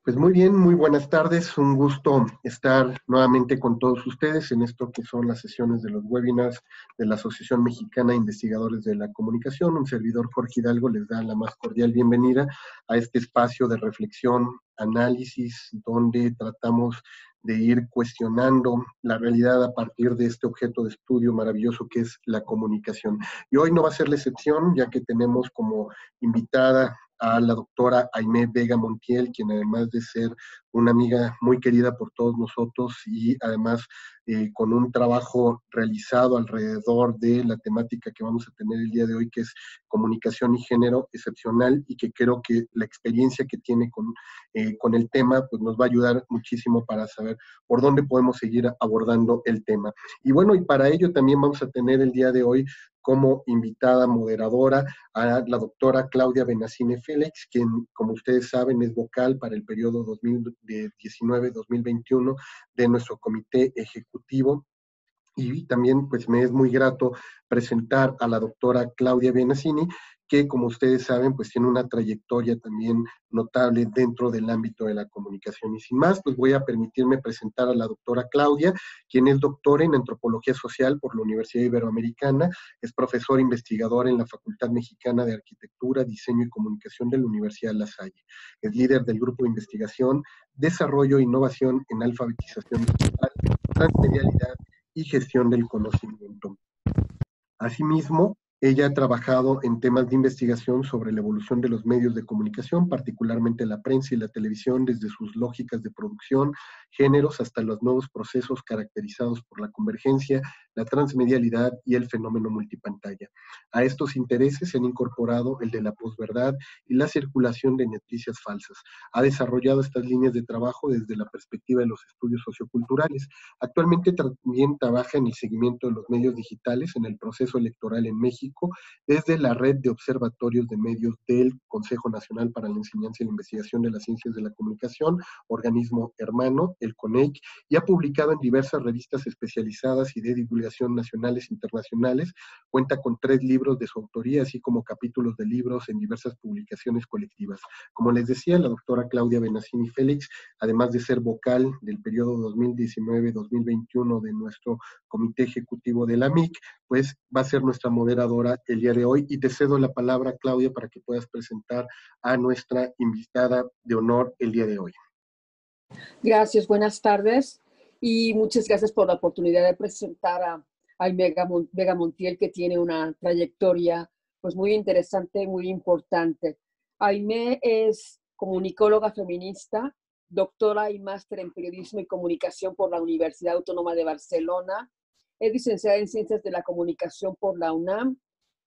Pues muy bien, muy buenas tardes. Un gusto estar nuevamente con todos ustedes en esto que son las sesiones de los webinars de la Asociación Mexicana de Investigadores de la Comunicación. Un servidor, Jorge Hidalgo, les da la más cordial bienvenida a este espacio de reflexión, análisis, donde tratamos de ir cuestionando la realidad a partir de este objeto de estudio maravilloso que es la comunicación. Y hoy no va a ser la excepción, ya que tenemos como invitada a la doctora Aimé Vega Montiel, quien además de ser una amiga muy querida por todos nosotros y además con un trabajo realizado alrededor de la temática que vamos a tener el día de hoy, que es comunicación y género excepcional, y que creo que la experiencia que tiene con el tema pues nos va a ayudar muchísimo para saber por dónde podemos seguir abordando el tema. Y bueno, y para ello también vamos a tener el día de hoy como invitada moderadora a la doctora Claudia Benassine Félix, quien, como ustedes saben, es vocal para el periodo 2019-2021 de nuestro comité ejecutivo. Y también pues me es muy grato presentar a la doctora Claudia Benassini, que como ustedes saben pues tiene una trayectoria también notable dentro del ámbito de la comunicación. Y sin más, pues voy a permitirme presentar a la doctora Claudia, quien es doctora en Antropología Social por la Universidad Iberoamericana, es profesora investigadora en la Facultad Mexicana de Arquitectura, Diseño y Comunicación de la Universidad La Salle. Es líder del grupo de investigación, desarrollo e innovación en alfabetización digital, transmedialidad y gestión del conocimiento. Asimismo, ella ha trabajado en temas de investigación sobre la evolución de los medios de comunicación, particularmente la prensa y la televisión, desde sus lógicas de producción, géneros, hasta los nuevos procesos caracterizados por la convergencia, la transmedialidad y el fenómeno multipantalla. A estos intereses se han incorporado el de la posverdad y la circulación de noticias falsas. Ha desarrollado estas líneas de trabajo desde la perspectiva de los estudios socioculturales. Actualmente también trabaja en el seguimiento de los medios digitales en el proceso electoral en México, desde la red de observatorios de medios del Consejo Nacional para la Enseñanza y la Investigación de las Ciencias de la Comunicación, organismo hermano, el CONEIC, y ha publicado en diversas revistas especializadas y de divulgación nacionales e internacionales. Cuenta con 3 libros de su autoría, así como capítulos de libros en diversas publicaciones colectivas. Como les decía, la doctora Claudia Benassine Félix, además de ser vocal del periodo 2019-2021 de nuestro comité ejecutivo de la MIC, pues va a ser nuestra moderadora el día de hoy, y te cedo la palabra, Claudia, para que puedas presentar a nuestra invitada de honor el día de hoy. Gracias, buenas tardes y muchas gracias por la oportunidad de presentar a Vega Montiel, que tiene una trayectoria pues muy interesante, muy importante. Aimé es comunicóloga feminista, doctora y máster en periodismo y comunicación por la Universidad Autónoma de Barcelona, es licenciada en Ciencias de la Comunicación por la UNAM,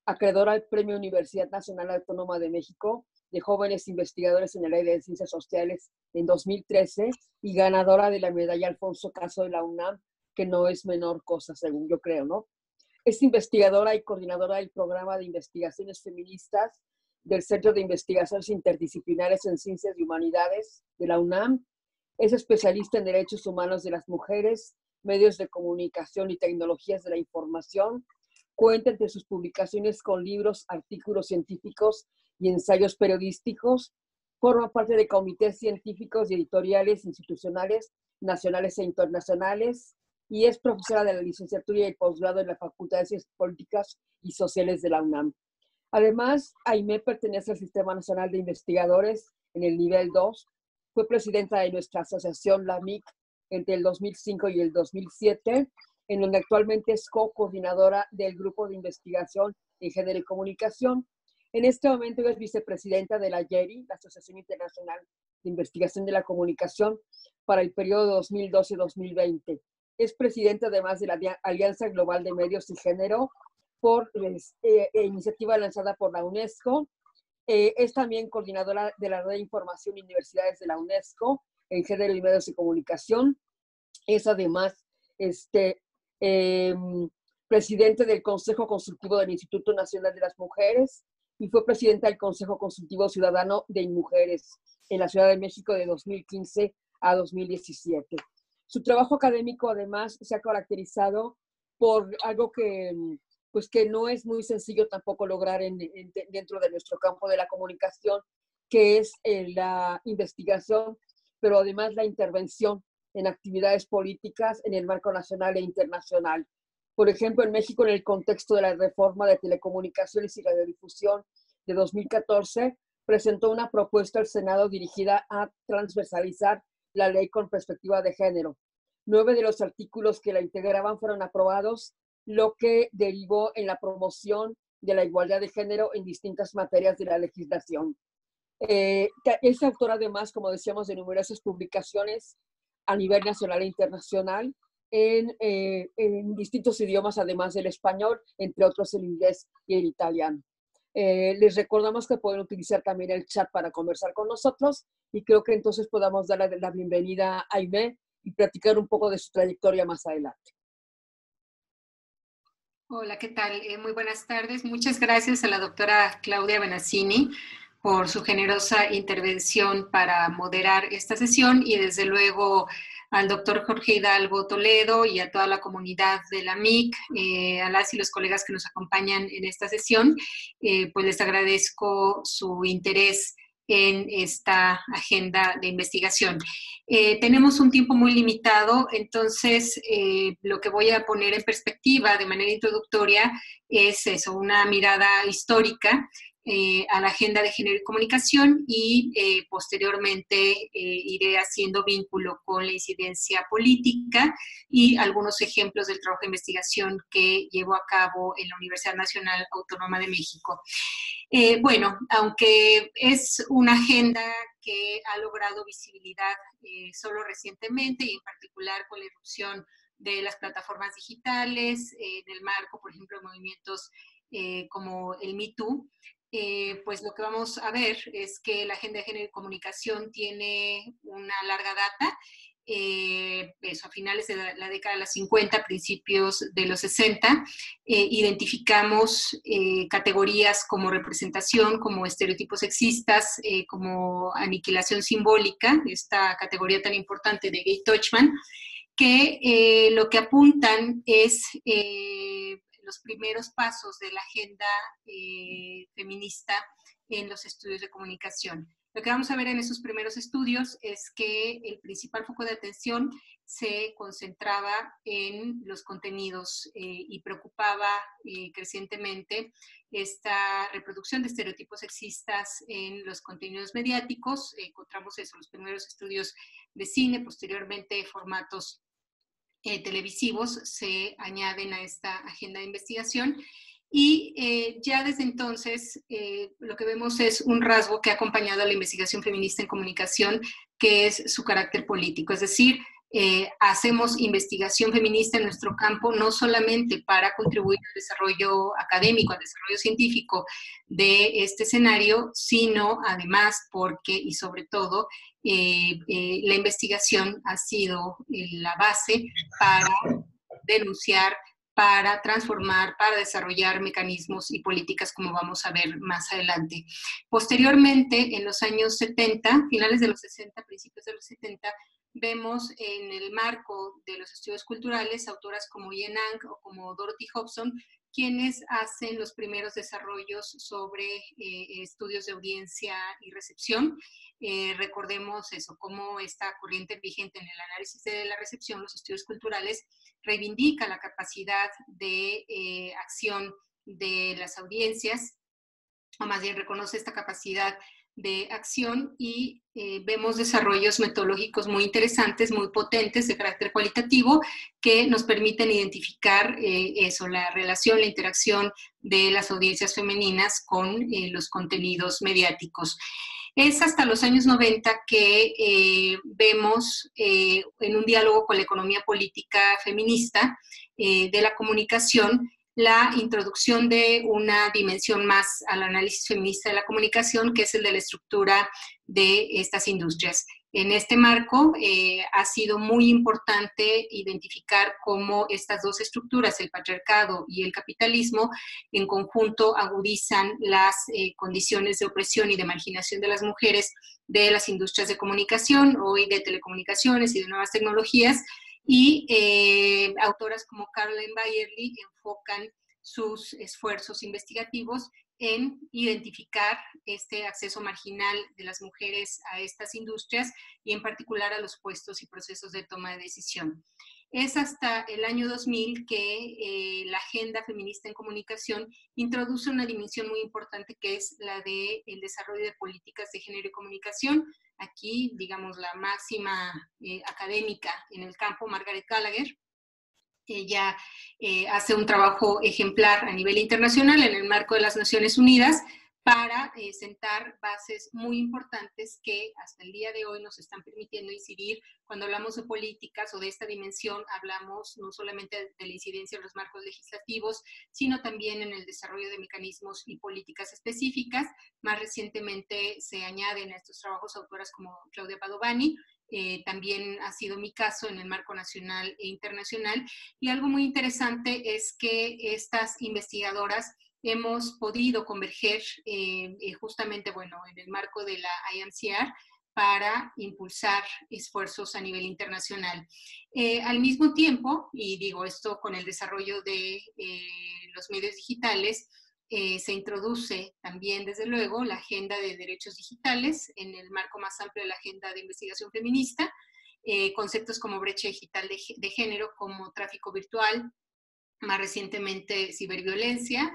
acreedora al Premio Universidad Nacional Autónoma de México de Jóvenes Investigadores en el área de Ciencias Sociales en 2013 y ganadora de la medalla Alfonso Caso de la UNAM, que no es menor cosa, según yo creo, ¿no? Es investigadora y coordinadora del programa de investigaciones feministas del Centro de Investigaciones Interdisciplinares en Ciencias y Humanidades de la UNAM. Es especialista en derechos humanos de las mujeres, medios de comunicación y tecnologías de la información. Cuenta entre sus publicaciones con libros, artículos científicos y ensayos periodísticos. Forma parte de comités científicos y editoriales institucionales, nacionales e internacionales, y es profesora de la licenciatura y el posgrado en la Facultad de Ciencias Políticas y Sociales de la UNAM. Además, Aimé pertenece al Sistema Nacional de Investigadores en el nivel 2. Fue presidenta de nuestra asociación, la MIC, entre el 2005 y el 2007, en donde actualmente es co-coordinadora del Grupo de Investigación en Género y Comunicación. En este momento es vicepresidenta de la AIERI, la Asociación Internacional de Investigación de la Comunicación, para el periodo 2012-2020. Es presidenta además de la Alianza Global de Medios y Género, por iniciativa lanzada por la UNESCO. Es también coordinadora de la Red de Información y Universidades de la UNESCO en Género y Medios de Comunicación. Es además presidente del Consejo Consultivo del Instituto Nacional de las Mujeres y fue presidenta del Consejo Consultivo Ciudadano de Mujeres en la Ciudad de México de 2015 a 2017. Su trabajo académico, además, se ha caracterizado por algo que no es muy sencillo tampoco lograr dentro de nuestro campo de la comunicación, que es la investigación pero además la intervención en actividades políticas en el marco nacional e internacional. Por ejemplo, en México, en el contexto de la reforma de telecomunicaciones y radiodifusión de 2014, presentó una propuesta al Senado dirigida a transversalizar la ley con perspectiva de género. 9 de los artículos que la integraban fueron aprobados, lo que derivó en la promoción de la igualdad de género en distintas materias de la legislación. Es autor además, como decíamos, de numerosas publicaciones a nivel nacional e internacional en distintos idiomas, además del español, entre otros el inglés y el italiano. Les recordamos que pueden utilizar también el chat para conversar con nosotros y creo que entonces podamos dar la bienvenida a Aimé y platicar un poco de su trayectoria más adelante. Hola, ¿qué tal? Muy buenas tardes. Muchas gracias a la doctora Claudia Benassini por su generosa intervención para moderar esta sesión y desde luego al doctor Jorge Hidalgo Toledo y a toda la comunidad de la MIC, a las y los colegas que nos acompañan en esta sesión, pues les agradezco su interés en esta agenda de investigación. Tenemos un tiempo muy limitado, entonces lo que voy a poner en perspectiva de manera introductoria es eso, una mirada histórica a la agenda de género y comunicación y posteriormente iré haciendo vínculo con la incidencia política y algunos ejemplos del trabajo de investigación que llevo a cabo en la Universidad Nacional Autónoma de México. Bueno, aunque es una agenda que ha logrado visibilidad solo recientemente y en particular con la irrupción de las plataformas digitales, en el marco, por ejemplo, de movimientos como el Me Too, pues lo que vamos a ver es que la agenda de género y comunicación tiene una larga data, eso a finales de la década de los 50, principios de los 60, identificamos categorías como representación, como estereotipos sexistas, como aniquilación simbólica, esta categoría tan importante de Gay Touchman, que lo que apuntan es los primeros pasos de la agenda feminista en los estudios de comunicación. Lo que vamos a ver en esos primeros estudios es que el principal foco de atención se concentraba en los contenidos y preocupaba crecientemente esta reproducción de estereotipos sexistas en los contenidos mediáticos. Encontramos eso, los primeros estudios de cine, posteriormente formatos televisivos se añaden a esta agenda de investigación y ya desde entonces lo que vemos es un rasgo que ha acompañado a la investigación feminista en comunicación, que es su carácter político, es decir, hacemos investigación feminista en nuestro campo no solamente para contribuir al desarrollo académico, al desarrollo científico de este escenario, sino además porque y sobre todo la investigación ha sido la base para denunciar, para transformar, para desarrollar mecanismos y políticas como vamos a ver más adelante. Posteriormente, en los años 70, finales de los 60, principios de los 70, vemos en el marco de los estudios culturales autoras como Yen Ang o como Dorothy Hobson, quienes hacen los primeros desarrollos sobre estudios de audiencia y recepción. Recordemos eso, cómo esta corriente vigente en el análisis de la recepción, los estudios culturales, reivindica la capacidad de acción de las audiencias, o más bien reconoce esta capacidad de acción y vemos desarrollos metodológicos muy interesantes, muy potentes de carácter cualitativo que nos permiten identificar eso, la relación, la interacción de las audiencias femeninas con los contenidos mediáticos. Es hasta los años 90 que vemos en un diálogo con la economía política feminista de la comunicación la introducción de una dimensión más al análisis feminista de la comunicación, que es el de la estructura de estas industrias. En este marco ha sido muy importante identificar cómo estas dos estructuras, el patriarcado y el capitalismo, en conjunto agudizan las condiciones de opresión y de marginación de las mujeres de las industrias de comunicación, hoy de telecomunicaciones y de nuevas tecnologías, y autoras como Caroline Byerly enfocan sus esfuerzos investigativos en identificar este acceso marginal de las mujeres a estas industrias y en particular a los puestos y procesos de toma de decisión. Es hasta el año 2000 que la Agenda Feminista en Comunicación introduce una dimensión muy importante que es la del desarrollo de políticas de género y comunicación. Aquí, digamos, la máxima académica en el campo, Margaret Gallagher, ella hace un trabajo ejemplar a nivel internacional en el marco de las Naciones Unidas para sentar bases muy importantes que hasta el día de hoy nos están permitiendo incidir. Cuando hablamos de políticas o de esta dimensión, hablamos no solamente de la incidencia en los marcos legislativos, sino también en el desarrollo de mecanismos y políticas específicas. Más recientemente se añaden a estos trabajos autoras como Claudia Padovani. También ha sido mi caso en el marco nacional e internacional. Y algo muy interesante es que estas investigadoras hemos podido converger justamente, bueno, en el marco de la IMCR para impulsar esfuerzos a nivel internacional. Al mismo tiempo, y digo esto con el desarrollo de los medios digitales, se introduce también, desde luego, la agenda de derechos digitales en el marco más amplio de la agenda de investigación feminista, conceptos como brecha digital de género, como tráfico virtual, más recientemente ciberviolencia.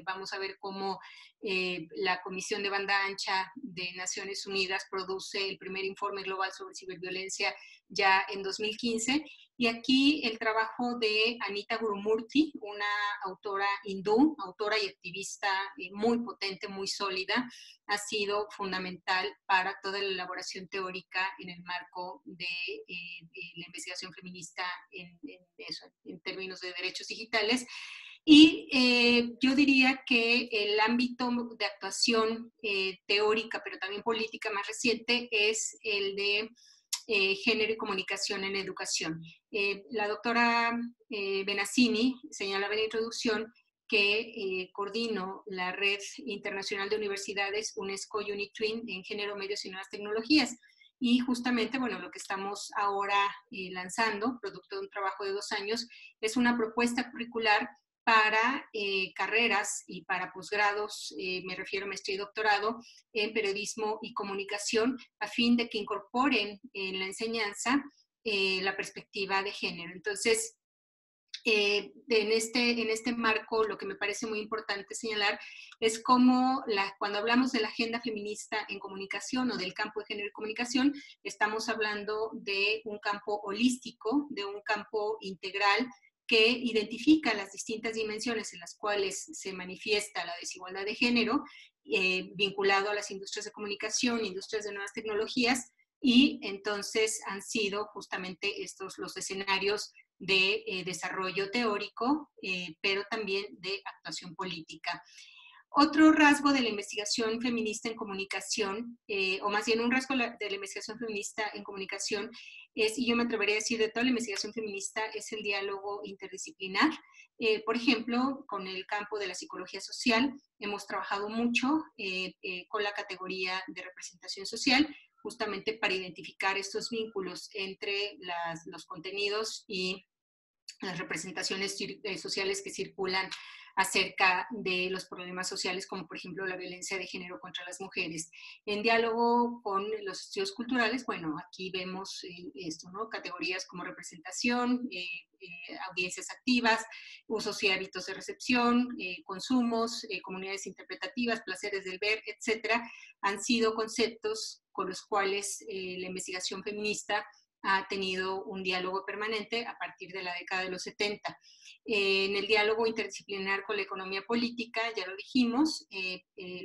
Vamos a ver cómo la Comisión de Banda Ancha de Naciones Unidas produce el primer informe global sobre ciberviolencia ya en 2015. Y aquí el trabajo de Anita Gurumurthy, una autora hindú, autora y activista muy potente, muy sólida, ha sido fundamental para toda la elaboración teórica en el marco de la investigación feminista en términos de derechos digitales. Y yo diría que el ámbito de actuación teórica, pero también política más reciente, es el de género y comunicación en educación. La doctora Benassini señalaba en la introducción que coordino la Red Internacional de Universidades UNESCO UniTwin en género, medios y nuevas tecnologías. Y justamente, bueno, lo que estamos ahora lanzando, producto de un trabajo de 2 años, es una propuesta curricular para carreras y para posgrados, me refiero a maestría y doctorado, en periodismo y comunicación, a fin de que incorporen en la enseñanza la perspectiva de género. Entonces, en este marco, lo que me parece muy importante señalar es cómo cuando hablamos de la agenda feminista en comunicación o del campo de género y comunicación, estamos hablando de un campo holístico, de un campo integral que identifica las distintas dimensiones en las cuales se manifiesta la desigualdad de género, vinculado a las industrias de comunicación, industrias de nuevas tecnologías, y entonces han sido justamente estos los escenarios de desarrollo teórico, pero también de actuación política. Otro rasgo de la investigación feminista en comunicación, o más bien un rasgo de la investigación feminista en comunicación es, y yo me atrevería a decir de toda la investigación feminista, es el diálogo interdisciplinar. Por ejemplo, con el campo de la psicología social, hemos trabajado mucho con la categoría de representación social, justamente para identificar estos vínculos entre los contenidos y las representaciones sociales que circulan acerca de los problemas sociales, como por ejemplo la violencia de género contra las mujeres. En diálogo con los estudios culturales, bueno, aquí vemos esto, ¿no? Categorías como representación, audiencias activas, usos y hábitos de recepción, consumos, comunidades interpretativas, placeres del ver, etcétera, han sido conceptos con los cuales la investigación feminista ha tenido un diálogo permanente a partir de la década de los 70. En el diálogo interdisciplinar con la economía política, ya lo dijimos,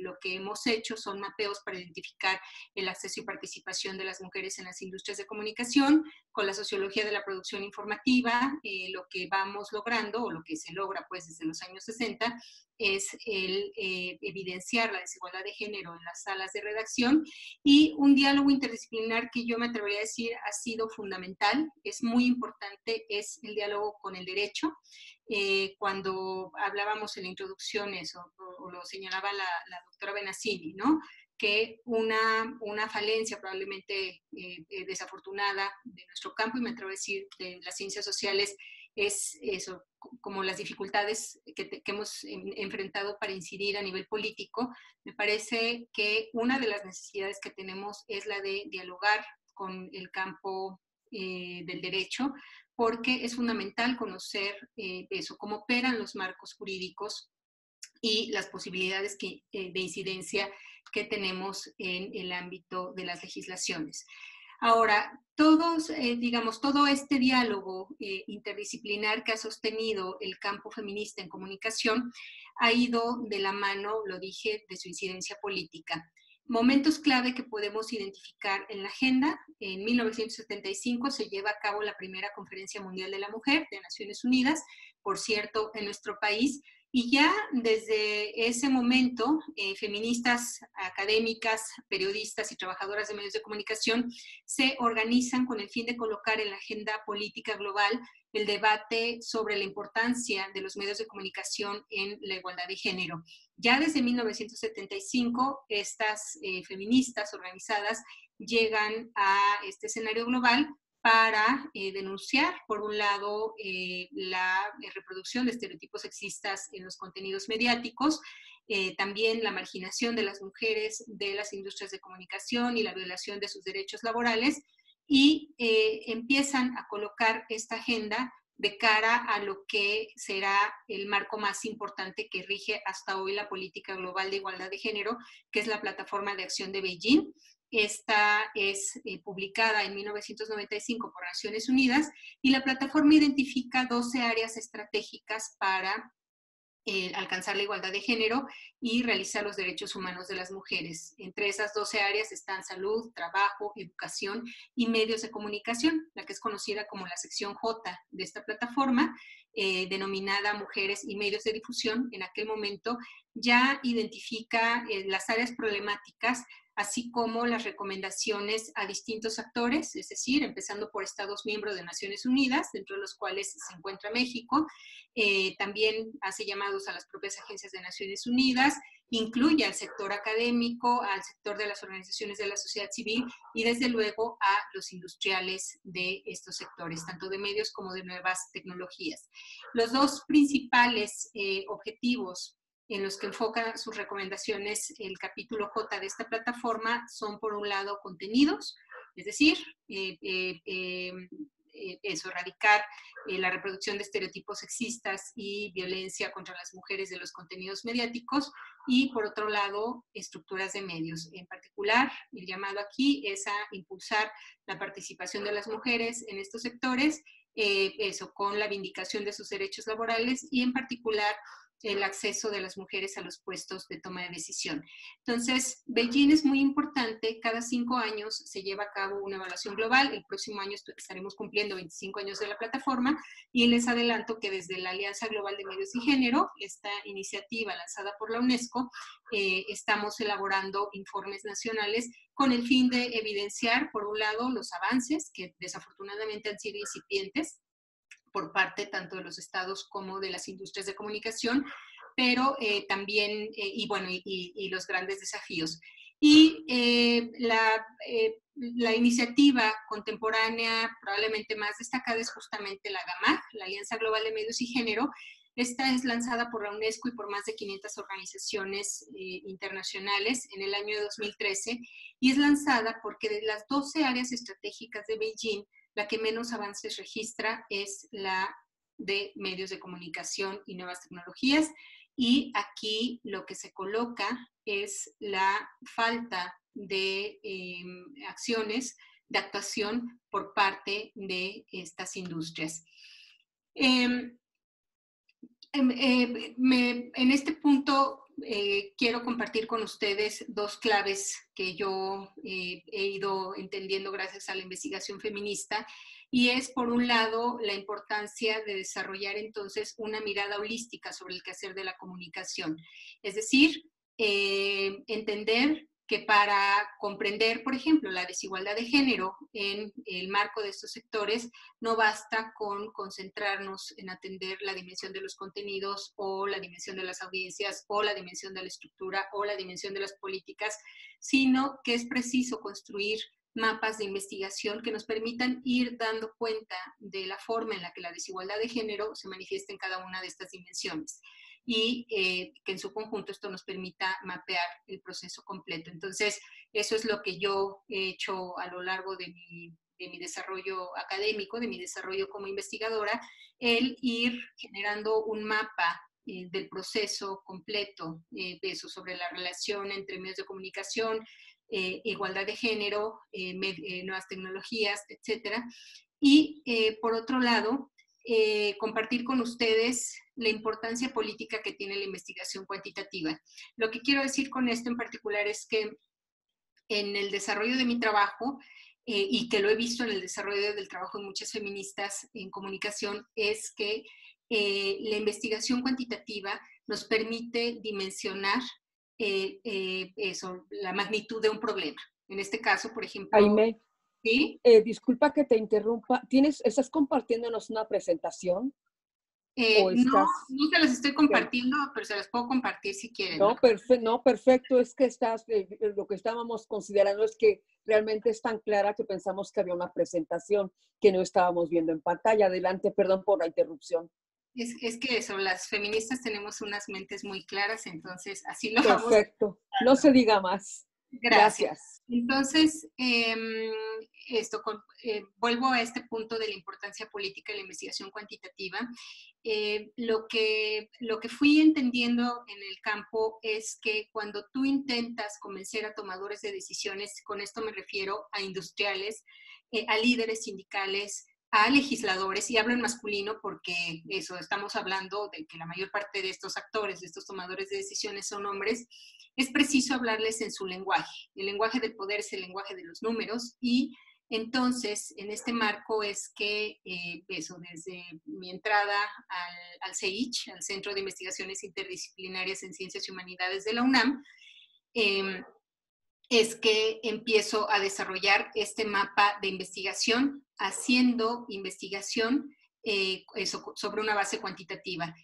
lo que hemos hecho son mapeos para identificar el acceso y participación de las mujeres en las industrias de comunicación. Con la sociología de la producción informativa, lo que vamos logrando, o lo que se logra pues desde los años 60, es el evidenciar la desigualdad de género en las salas de redacción, y un diálogo interdisciplinar que yo me atrevería a decir ha sido fundamental, es muy importante, es el diálogo con el derecho. Cuando hablábamos en la introducción, eso, o lo señalaba la doctora Benassini, ¿no? Que una falencia probablemente desafortunada de nuestro campo, y me atrevo a decir de las ciencias sociales, es eso, como las dificultades que hemos enfrentado para incidir a nivel político. Me parece que una de las necesidades que tenemos es la de dialogar con el campo del derecho, porque es fundamental conocer eso, cómo operan los marcos jurídicos y las posibilidades de incidencia que tenemos en el ámbito de las legislaciones. Ahora, digamos, todo este diálogo interdisciplinar que ha sostenido el campo feminista en comunicación ha ido de la mano, lo dije, de su incidencia política. Momentos clave que podemos identificar en la agenda: en 1975 se lleva a cabo la primera Conferencia Mundial de la Mujer de Naciones Unidas, por cierto, en nuestro país, y ya desde ese momento, feministas, académicas, periodistas y trabajadoras de medios de comunicación se organizan con el fin de colocar en la agenda política global el debate sobre la importancia de los medios de comunicación en la igualdad de género. Ya desde 1975, estas feministas organizadas llegan a este escenario global para denunciar, por un lado, la reproducción de estereotipos sexistas en los contenidos mediáticos, también la marginación de las mujeres de las industrias de comunicación y la violación de sus derechos laborales, y empiezan a colocar esta agenda de cara a lo que será el marco más importante que rige hasta hoy la política global de igualdad de género, que es la Plataforma de Acción de Beijing. Esta es publicada en 1995 por Naciones Unidas, y la plataforma identifica 12 áreas estratégicas para alcanzar la igualdad de género y realizar los derechos humanos de las mujeres. Entre esas 12 áreas están salud, trabajo, educación y medios de comunicación, la que es conocida como la sección J de esta plataforma, denominada Mujeres y Medios de Difusión. En aquel momento ya identifica las áreas problemáticas, así como las recomendaciones a distintos actores, es decir, empezando por Estados miembros de Naciones Unidas, dentro de los cuales se encuentra México. También hace llamados a las propias agencias de Naciones Unidas, incluye al sector académico, al sector de las organizaciones de la sociedad civil y desde luego a los industriales de estos sectores, tanto de medios como de nuevas tecnologías. Los dos principales objetivos en los que enfoca sus recomendaciones el capítulo J de esta plataforma son, por un lado, contenidos, es decir, erradicar la reproducción de estereotipos sexistas y violencia contra las mujeres de los contenidos mediáticos, y por otro lado, estructuras de medios. En particular, el llamado aquí es a impulsar la participación de las mujeres en estos sectores, con la vindicación de sus derechos laborales y en particular el acceso de las mujeres a los puestos de toma de decisión. Entonces, Beijing es muy importante. Cada 5 años se lleva a cabo una evaluación global. El próximo año estaremos cumpliendo 25 años de la plataforma, y les adelanto que desde la Alianza Global de Medios y Género, esta iniciativa lanzada por la UNESCO, estamos elaborando informes nacionales con el fin de evidenciar, por un lado, los avances que desafortunadamente han sido incipientes por parte tanto de los estados como de las industrias de comunicación, pero también, y los grandes desafíos. Y la iniciativa contemporánea probablemente más destacada es justamente la GAMAG, la Alianza Global de Medios y Género. Esta es lanzada por la UNESCO y por más de 500 organizaciones internacionales en el año de 2013, y es lanzada porque de las 12 áreas estratégicas de Beijing, la que menos avances registra es la de medios de comunicación y nuevas tecnologías, y aquí lo que se coloca es la falta de acciones de actuación por parte de estas industrias. En este punto quiero compartir con ustedes 2 claves que yo he ido entendiendo gracias a la investigación feminista, y es, por un lado, la importancia de desarrollar entonces una mirada holística sobre el quehacer de la comunicación. Es decir, entender que para comprender, por ejemplo, la desigualdad de género en el marco de estos sectores, no basta con concentrarnos en atender la dimensión de los contenidos o la dimensión de las audiencias o la dimensión de la estructura o la dimensión de las políticas, sino que es preciso construir mapas de investigación que nos permitan ir dando cuenta de la forma en la que la desigualdad de género se manifiesta en cada una de estas dimensiones y que en su conjunto esto nos permita mapear el proceso completo. Entonces, eso es lo que yo he hecho a lo largo de mi desarrollo académico, de mi desarrollo como investigadora, el ir generando un mapa del proceso completo de eso, sobre la relación entre medios de comunicación, igualdad de género, nuevas tecnologías, etcétera. Y por otro lado, compartir con ustedes la importancia política que tiene la investigación cuantitativa. Lo que quiero decir con esto en particular es que en el desarrollo de mi trabajo, y que lo he visto en el desarrollo del trabajo de muchas feministas en comunicación, es que la investigación cuantitativa nos permite dimensionar la magnitud de un problema. En este caso, por ejemplo... Aimee, ¿sí? Disculpa que te interrumpa. ¿Estás compartiéndonos una presentación? No, no se las estoy compartiendo, pero se las puedo compartir si quieren. No, perfecto. Es que lo que estábamos considerando es que realmente es tan clara que pensamos que había una presentación que no estábamos viendo en pantalla. Adelante, perdón por la interrupción. Es que eso, las feministas tenemos unas mentes muy claras, entonces así lo vamos. Perfecto, no se diga más. Gracias. Entonces, vuelvo a este punto de la importancia política de la investigación cuantitativa. Lo que fui entendiendo en el campo es que cuando tú intentas convencer a tomadores de decisiones, con esto me refiero a industriales, a líderes sindicales, a legisladores, y hablo en masculino porque eso, estamos hablando de que la mayor parte de estos actores, de estos tomadores de decisiones son hombres, es preciso hablarles en su lenguaje. El lenguaje del poder es el lenguaje de los números, y entonces en este marco es que desde mi entrada al CEICH, al Centro de Investigaciones Interdisciplinarias en Ciencias y Humanidades de la UNAM, es que empiezo a desarrollar este mapa de investigación, haciendo investigación sobre una base cuantitativa.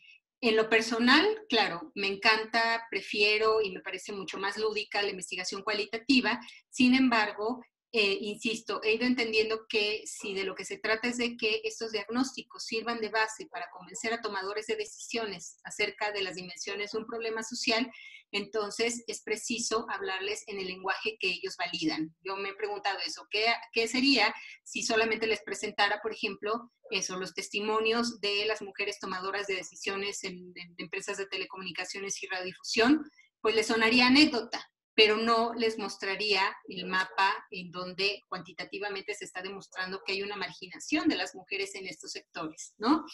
En lo personal, claro, me encanta, prefiero y me parece mucho más lúdica la investigación cualitativa. Sin embargo, insisto, he ido entendiendo que si de lo que se trata es de que estos diagnósticos sirvan de base para convencer a tomadores de decisiones acerca de las dimensiones de un problema social, entonces es preciso hablarles en el lenguaje que ellos validan. Yo me he preguntado eso, ¿qué sería si solamente les presentara, por ejemplo, los testimonios de las mujeres tomadoras de decisiones en empresas de telecomunicaciones y radiodifusión? Pues les sonaría anécdota, pero no les mostraría el mapa en donde cuantitativamente se está demostrando que hay una marginación de las mujeres en estos sectores, ¿no?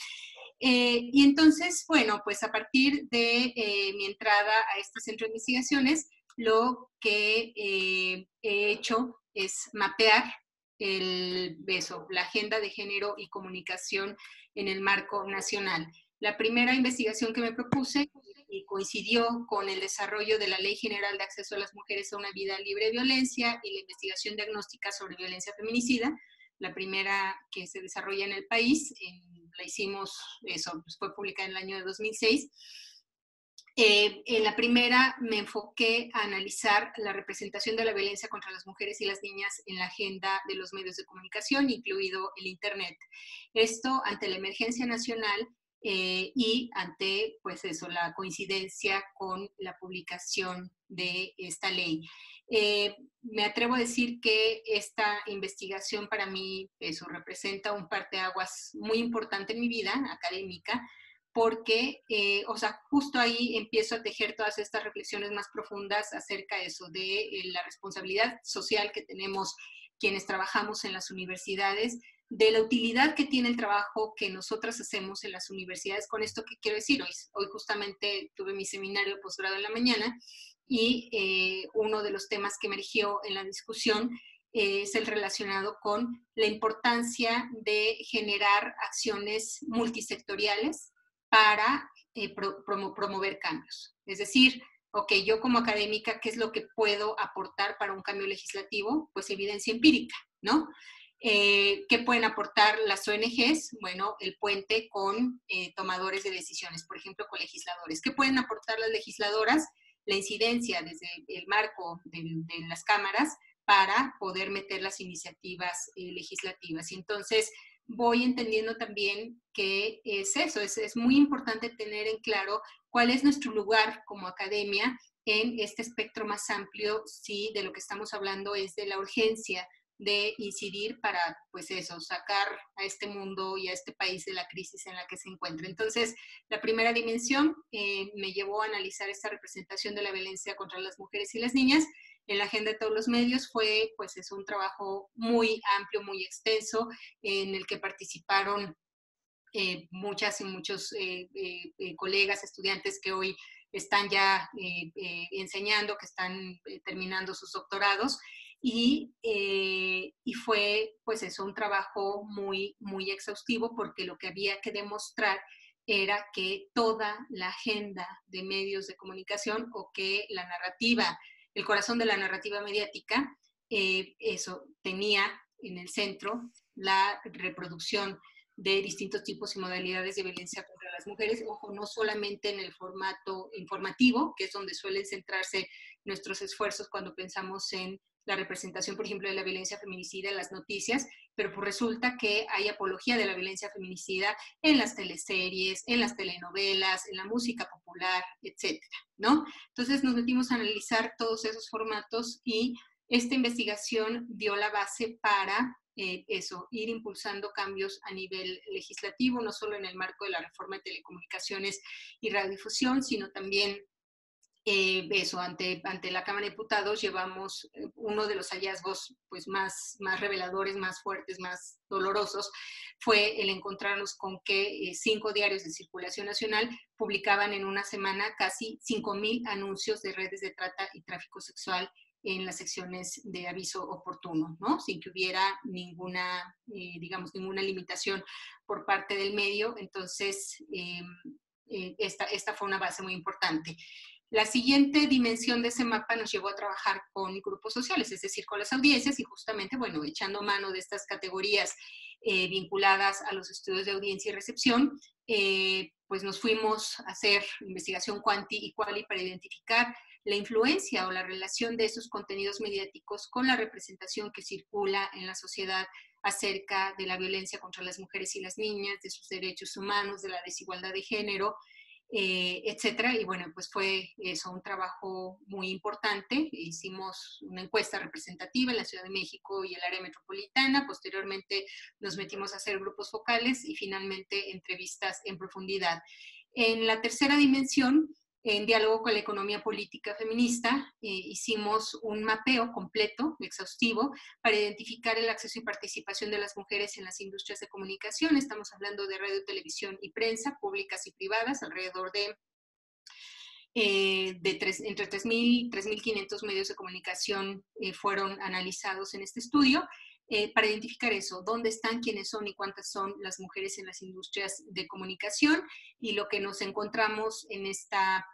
Y entonces, bueno, pues a partir de mi entrada a este centro de investigaciones, lo que he hecho es mapear la agenda de género y comunicación en el marco nacional. La primera investigación que me propuse y coincidió con el desarrollo de la Ley General de Acceso a las Mujeres a una Vida Libre de Violencia y la investigación diagnóstica sobre violencia feminicida, la primera que se desarrolla en el país. La hicimos, pues fue publicada en el año de 2006. En la primera me enfoqué a analizar la representación de la violencia contra las mujeres y las niñas en la agenda de los medios de comunicación, incluido el Internet. Esto ante la emergencia nacional y ante, pues eso, la coincidencia con la publicación de esta ley. Me atrevo a decir que esta investigación para mí representa un parteaguas muy importante en mi vida académica, porque, justo ahí empiezo a tejer todas estas reflexiones más profundas acerca de eso, de la responsabilidad social que tenemos quienes trabajamos en las universidades, de la utilidad que tiene el trabajo que nosotras hacemos en las universidades. Con esto, ¿qué quiero decir? Hoy justamente tuve mi seminario de posgrado en la mañana y uno de los temas que emergió en la discusión es el relacionado con la importancia de generar acciones multisectoriales para promover cambios. Es decir, ok, yo como académica, ¿qué es lo que puedo aportar para un cambio legislativo? Pues evidencia empírica, ¿no? ¿Qué pueden aportar las ONGs? Bueno, el puente con tomadores de decisiones, por ejemplo, con legisladores. ¿Qué pueden aportar las legisladoras? La incidencia desde el marco de las cámaras para poder meter las iniciativas legislativas. Y entonces voy entendiendo también que es eso, es muy importante tener en claro cuál es nuestro lugar como academia en este espectro más amplio, si de lo que estamos hablando es de la urgencia de incidir para, pues eso, sacar a este mundo y a este país de la crisis en la que se encuentra. Entonces, la primera dimensión me llevó a analizar esta representación de la violencia contra las mujeres y las niñas en la agenda de todos los medios. Fue, pues, es un trabajo muy amplio, muy extenso, en el que participaron muchas y muchos colegas, estudiantes que hoy están ya enseñando, que están terminando sus doctorados, y fue, pues eso, un trabajo muy, muy exhaustivo, porque lo que había que demostrar era que toda la agenda de medios de comunicación, o que la narrativa, el corazón de la narrativa mediática, eso tenía en el centro la reproducción de distintos tipos y modalidades de violencia contra las mujeres. Ojo, no solamente en el formato informativo, que es donde suelen centrarse nuestros esfuerzos cuando pensamos en la representación, por ejemplo, de la violencia feminicida en las noticias, pero pues resulta que hay apología de la violencia feminicida en las teleseries, en las telenovelas, en la música popular, etcétera, ¿no? Entonces nos metimos a analizar todos esos formatos, y esta investigación dio la base para eso, ir impulsando cambios a nivel legislativo, no solo en el marco de la reforma de telecomunicaciones y radiodifusión, sino también eso, ante la Cámara de Diputados llevamos uno de los hallazgos pues más reveladores, más fuertes, más dolorosos, fue el encontrarnos con que 5 diarios de circulación nacional publicaban en una semana casi 5,000 anuncios de redes de trata y tráfico sexual en las secciones de aviso oportuno, ¿no? Sin que hubiera ninguna, digamos, ninguna limitación por parte del medio. Entonces, esta fue una base muy importante. La siguiente dimensión de ese mapa nos llevó a trabajar con grupos sociales, es decir, con las audiencias, y justamente, bueno, echando mano de estas categorías vinculadas a los estudios de audiencia y recepción, pues nos fuimos a hacer investigación cuanti y quali para identificar la influencia o la relación de esos contenidos mediáticos con la representación que circula en la sociedad acerca de la violencia contra las mujeres y las niñas, de sus derechos humanos, de la desigualdad de género, etcétera. Y bueno, pues fue eso, un trabajo muy importante. Hicimos una encuesta representativa en la Ciudad de México y el área metropolitana. Posteriormente nos metimos a hacer grupos focales y finalmente entrevistas en profundidad. En la tercera dimensión, en diálogo con la economía política feminista, hicimos un mapeo completo, exhaustivo, para identificar el acceso y participación de las mujeres en las industrias de comunicación. Estamos hablando de radio, televisión y prensa, públicas y privadas, alrededor de entre 3.500 medios de comunicación fueron analizados en este estudio, para identificar eso, dónde están, quiénes son y cuántas son las mujeres en las industrias de comunicación. Y lo que nos encontramos en esta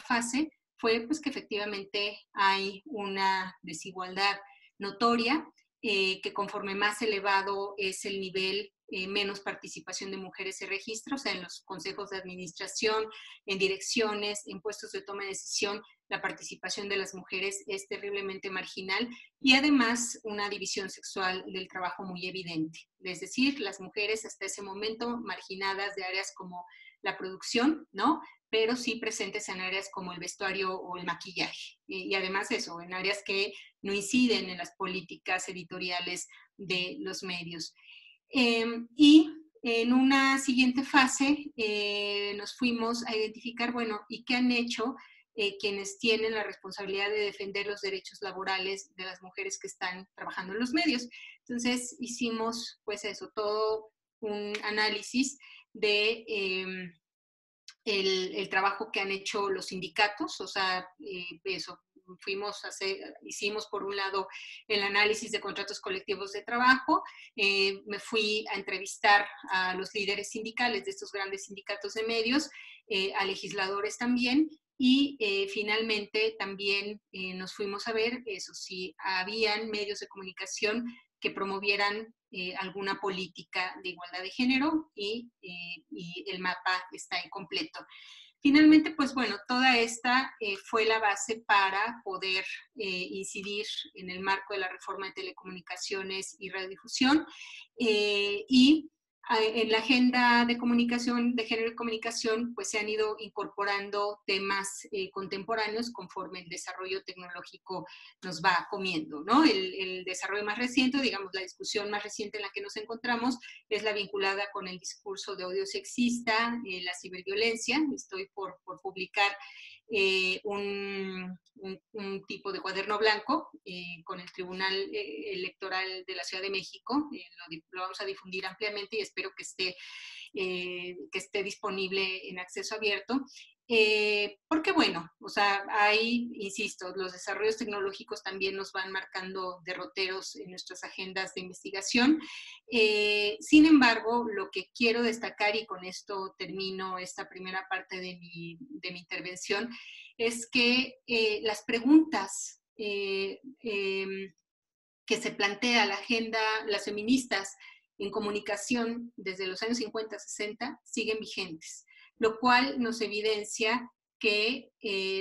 fase fue pues, que efectivamente hay una desigualdad notoria, que conforme más elevado es el nivel, menos participación de mujeres se registra, o sea, en los consejos de administración, en direcciones, en puestos de toma de decisión, la participación de las mujeres es terriblemente marginal, y además una división sexual del trabajo muy evidente. Es decir, las mujeres hasta ese momento marginadas de áreas como la producción, ¿no? Pero sí presentes en áreas como el vestuario o el maquillaje. Y además eso, en áreas que no inciden en las políticas editoriales de los medios. Y en una siguiente fase nos fuimos a identificar, bueno, ¿y qué han hecho quienes tienen la responsabilidad de defender los derechos laborales de las mujeres que están trabajando en los medios? Entonces hicimos, pues eso, todo un análisis de el trabajo que han hecho los sindicatos, o sea, eso, hicimos por un lado el análisis de contratos colectivos de trabajo, me fui a entrevistar a los líderes sindicales de estos grandes sindicatos de medios, a legisladores también, y finalmente también nos fuimos a ver eso, si habían medios de comunicación que promovieran alguna política de igualdad de género, y el mapa está incompleto. Finalmente, pues bueno, toda esta fue la base para poder incidir en el marco de la reforma de telecomunicaciones y radiodifusión y en la agenda de comunicación, de género y comunicación, pues se han ido incorporando temas contemporáneos conforme el desarrollo tecnológico nos va comiendo, ¿no? El desarrollo más reciente, digamos, la discusión más reciente en la que nos encontramos es la vinculada con el discurso de odio sexista, la ciberviolencia. Estoy por publicar un tipo de cuaderno blanco con el Tribunal Electoral de la Ciudad de México. Lo vamos a difundir ampliamente y espero que esté disponible en acceso abierto. Porque bueno, o sea, hay, insisto, los desarrollos tecnológicos también nos van marcando derroteros en nuestras agendas de investigación. Sin embargo, lo que quiero destacar, y con esto termino esta primera parte de mi intervención, es que las preguntas que se plantea la agenda, las feministas en comunicación desde los años 50, 60, siguen vigentes, lo cual nos evidencia que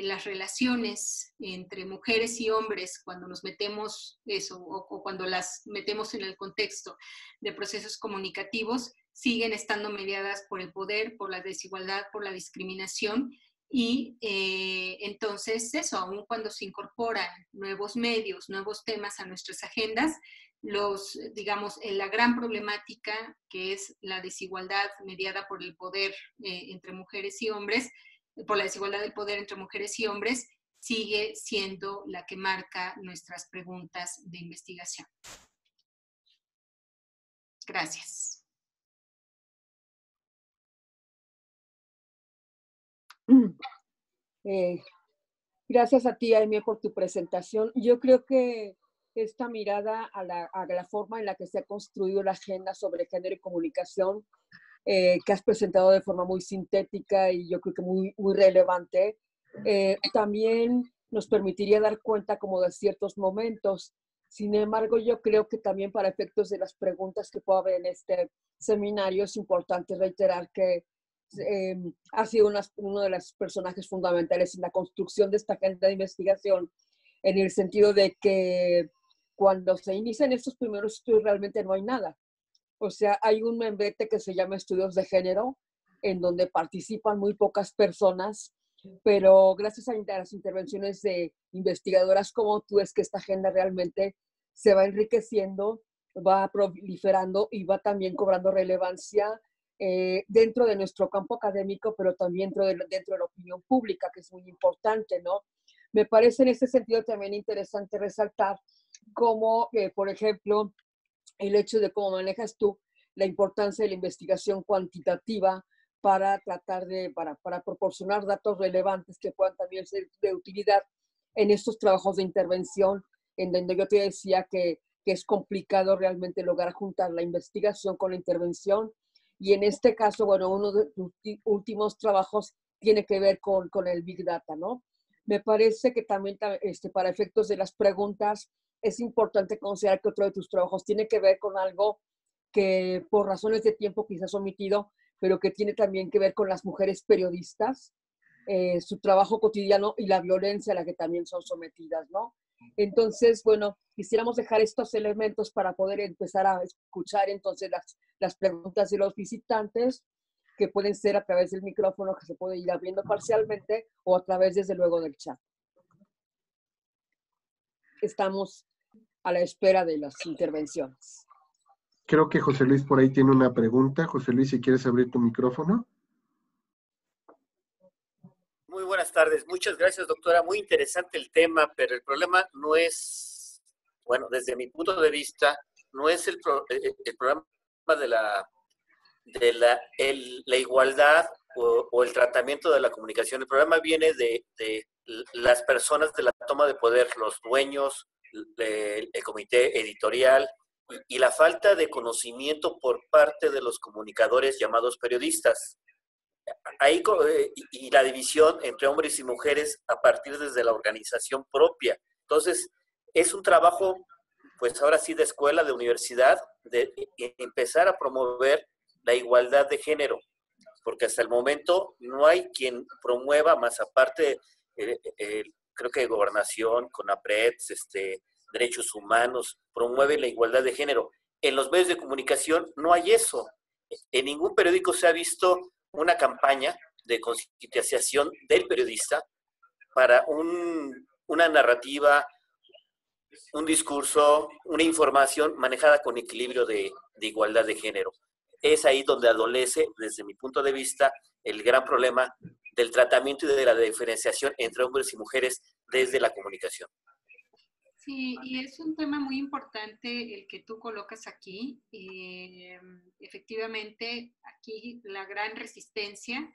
las relaciones entre mujeres y hombres, cuando nos metemos eso, o cuando las metemos en el contexto de procesos comunicativos, siguen estando mediadas por el poder, por la desigualdad, por la discriminación. Y entonces eso, aun cuando se incorporan nuevos medios, nuevos temas a nuestras agendas, digamos, la gran problemática que es la desigualdad mediada por el poder entre mujeres y hombres, por la desigualdad del poder entre mujeres y hombres, sigue siendo la que marca nuestras preguntas de investigación. Gracias. Gracias a ti, Aimee, por tu presentación. Yo creo que esta mirada a la forma en la que se ha construido la agenda sobre género y comunicación, que has presentado de forma muy sintética y yo creo que muy, muy relevante, también nos permitiría dar cuenta como de ciertos momentos. Sin embargo, yo creo que también para efectos de las preguntas que pueda haber en este seminario es importante reiterar que ha sido uno de los personajes fundamentales en la construcción de esta agenda de investigación, en el sentido de que cuando se inician estos primeros estudios realmente no hay nada. O sea, hay un membrete que se llama Estudios de Género, en donde participan muy pocas personas, pero gracias a las intervenciones de investigadoras como tú es que esta agenda realmente se va enriqueciendo, va proliferando y va también cobrando relevancia dentro de nuestro campo académico, pero también dentro de la opinión pública, que es muy importante, ¿no? Me parece en este sentido también interesante resaltar cómo, por ejemplo, el hecho de cómo manejas tú la importancia de la investigación cuantitativa para tratar para proporcionar datos relevantes que puedan también ser de utilidad en estos trabajos de intervención, en donde yo te decía que es complicado realmente lograr juntar la investigación con la intervención. Y en este caso, bueno, uno de tus últimos trabajos tiene que ver con el Big Data, ¿no? Me parece que también para efectos de las preguntas es importante considerar que otro de tus trabajos tiene que ver con algo que por razones de tiempo quizás omitido, pero que tiene también que ver con las mujeres periodistas, su trabajo cotidiano y la violencia a la que también son sometidas, ¿no? Entonces, bueno, quisiéramos dejar estos elementos para poder empezar a escuchar entonces las preguntas de los visitantes, que pueden ser a través del micrófono, que se puede ir abriendo parcialmente, o a través, desde luego, del chat. Estamos a la espera de las intervenciones. Creo que José Luis por ahí tiene una pregunta. José Luis, si quieres abrir tu micrófono. Muy buenas tardes. Muchas gracias, doctora. Muy interesante el tema, pero el problema no es, bueno, desde mi punto de vista, no es el problema de la igualdad o el tratamiento de la comunicación. El problema viene de las personas de la toma de poder, los dueños, el comité editorial y la falta de conocimiento por parte de los comunicadores llamados periodistas. Ahí, y la división entre hombres y mujeres a partir desde la organización propia. Entonces, es un trabajo, pues ahora sí, de escuela, de universidad, de empezar a promover la igualdad de género, porque hasta el momento no hay quien promueva, más aparte, creo que Gobernación, CONAPRED, Derechos Humanos, promueve la igualdad de género. En los medios de comunicación no hay eso. En ningún periódico se ha visto una campaña de concientización del periodista para una narrativa, un discurso, una información manejada con equilibrio de igualdad de género. Es ahí donde adolece, desde mi punto de vista, el gran problema del tratamiento y de la diferenciación entre hombres y mujeres desde la comunicación. Sí, y es un tema muy importante el que tú colocas aquí. Efectivamente, aquí la gran resistencia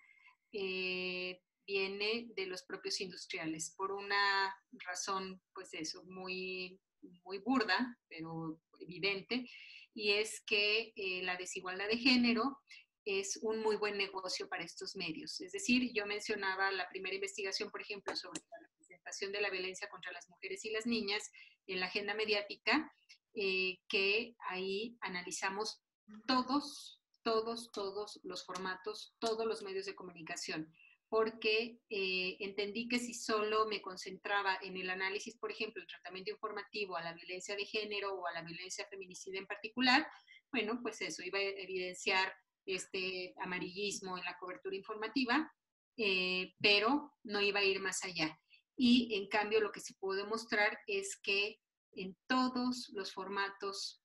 viene de los propios industriales, por una razón, pues eso, muy, muy burda, pero evidente, y es que la desigualdad de género es un muy buen negocio para estos medios. Es decir, yo mencionaba la primera investigación, por ejemplo, sobre la representación de la violencia contra las mujeres y las niñas en la agenda mediática, que ahí analizamos todos los formatos, todos los medios de comunicación, porque entendí que si solo me concentraba en el análisis, por ejemplo, el tratamiento informativo a la violencia de género o a la violencia feminicida en particular, bueno, pues eso iba a evidenciar este amarillismo en la cobertura informativa, pero no iba a ir más allá. Y en cambio lo que se pudo demostrar es que en todos los formatos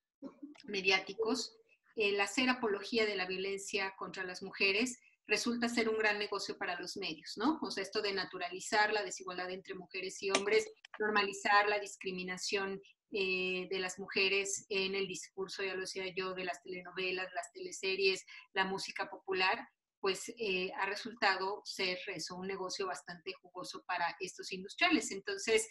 mediáticos, el hacer apología de la violencia contra las mujeres resulta ser un gran negocio para los medios, ¿no? O sea, esto de naturalizar la desigualdad entre mujeres y hombres, normalizar la discriminación de las mujeres en el discurso, ya lo decía yo, de las telenovelas, las teleseries, la música popular, pues ha resultado ser eso, un negocio bastante jugoso para estos industriales. Entonces,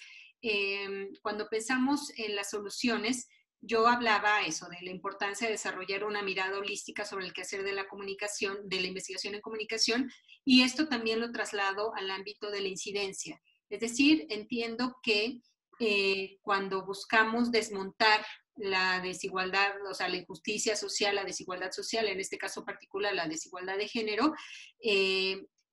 cuando pensamos en las soluciones, yo hablaba eso, de la importancia de desarrollar una mirada holística sobre el quehacer de la comunicación, de la investigación en comunicación, y esto también lo traslado al ámbito de la incidencia. Es decir, entiendo que cuando buscamos desmontar la desigualdad, o sea, la injusticia social, la desigualdad social, en este caso particular la desigualdad de género,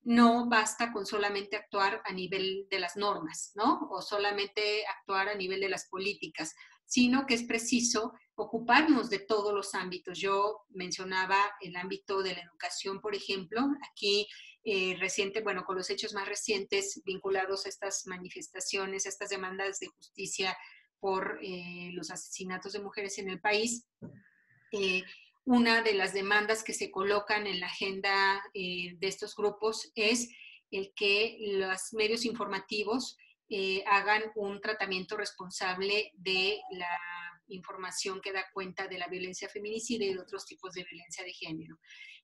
no basta con solamente actuar a nivel de las normas, ¿no? O solamente actuar a nivel de las políticas, sino que es preciso ocuparnos de todos los ámbitos. Yo mencionaba el ámbito de la educación, por ejemplo, aquí bueno, con los hechos más recientes vinculados a estas manifestaciones, a estas demandas de justicia por los asesinatos de mujeres en el país. Una de las demandas que se colocan en la agenda de estos grupos es el que los medios informativos hagan un tratamiento responsable de la información que da cuenta de la violencia feminicida y de otros tipos de violencia de género.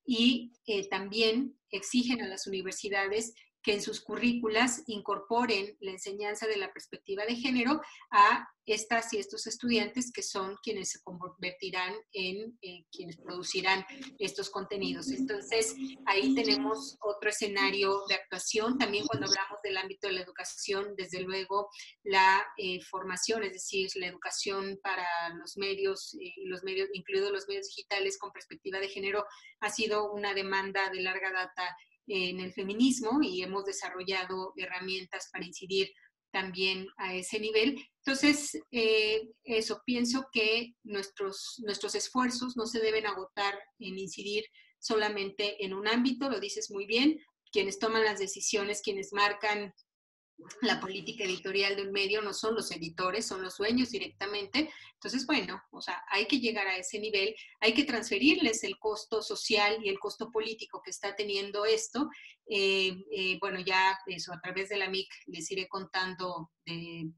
Y también exigen a las universidades que en sus currículas incorporen la enseñanza de la perspectiva de género a estas y estos estudiantes que son quienes se convertirán en quienes producirán estos contenidos. Entonces, ahí tenemos otro escenario de actuación. También cuando hablamos del ámbito de la educación, desde luego la formación, es decir, la educación para los medios, incluidos los medios digitales con perspectiva de género, ha sido una demanda de larga data en el feminismo y hemos desarrollado herramientas para incidir también a ese nivel. Entonces, eso, pienso que nuestros esfuerzos no se deben agotar en incidir solamente en un ámbito, lo dices muy bien, quienes toman las decisiones, quienes marcan la política editorial de un medio no son los editores, son los dueños directamente. Entonces, bueno, o sea, hay que llegar a ese nivel, hay que el costo social y el costo político que está teniendo esto. Bueno, ya eso, a través de la MIC les iré contando de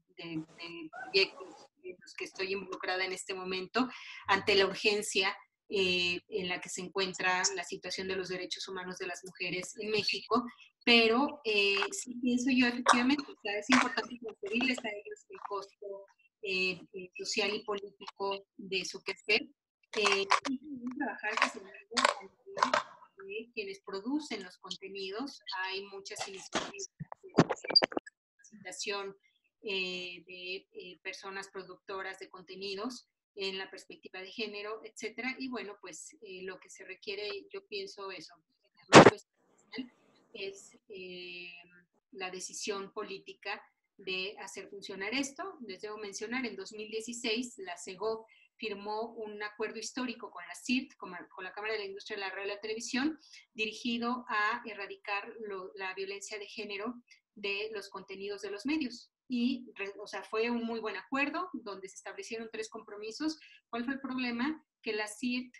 proyectos en los que estoy involucrada en este momento, ante la urgencia en la que se encuentra la situación de los derechos humanos de las mujeres en México, pero sí pienso yo efectivamente, o sea, es importante transferirles a ellos el costo social y político de su quehacer y trabajar desde luego a nivel de quienes producen los contenidos. Hay muchas iniciativas de capacitación de personas productoras de contenidos en la perspectiva de género, etcétera, y bueno, pues lo que se requiere, yo pienso eso, marco institucional es la decisión política de hacer funcionar esto. Les debo mencionar, en 2016 la CEGOV firmó un acuerdo histórico con la CIRT, con la Cámara de la Industria de la Radio y la Televisión, dirigido a erradicar la violencia de género de los contenidos de los medios. Y, o sea, fue un muy buen acuerdo donde se establecieron 3 compromisos. ¿Cuál fue el problema? Que la CIRT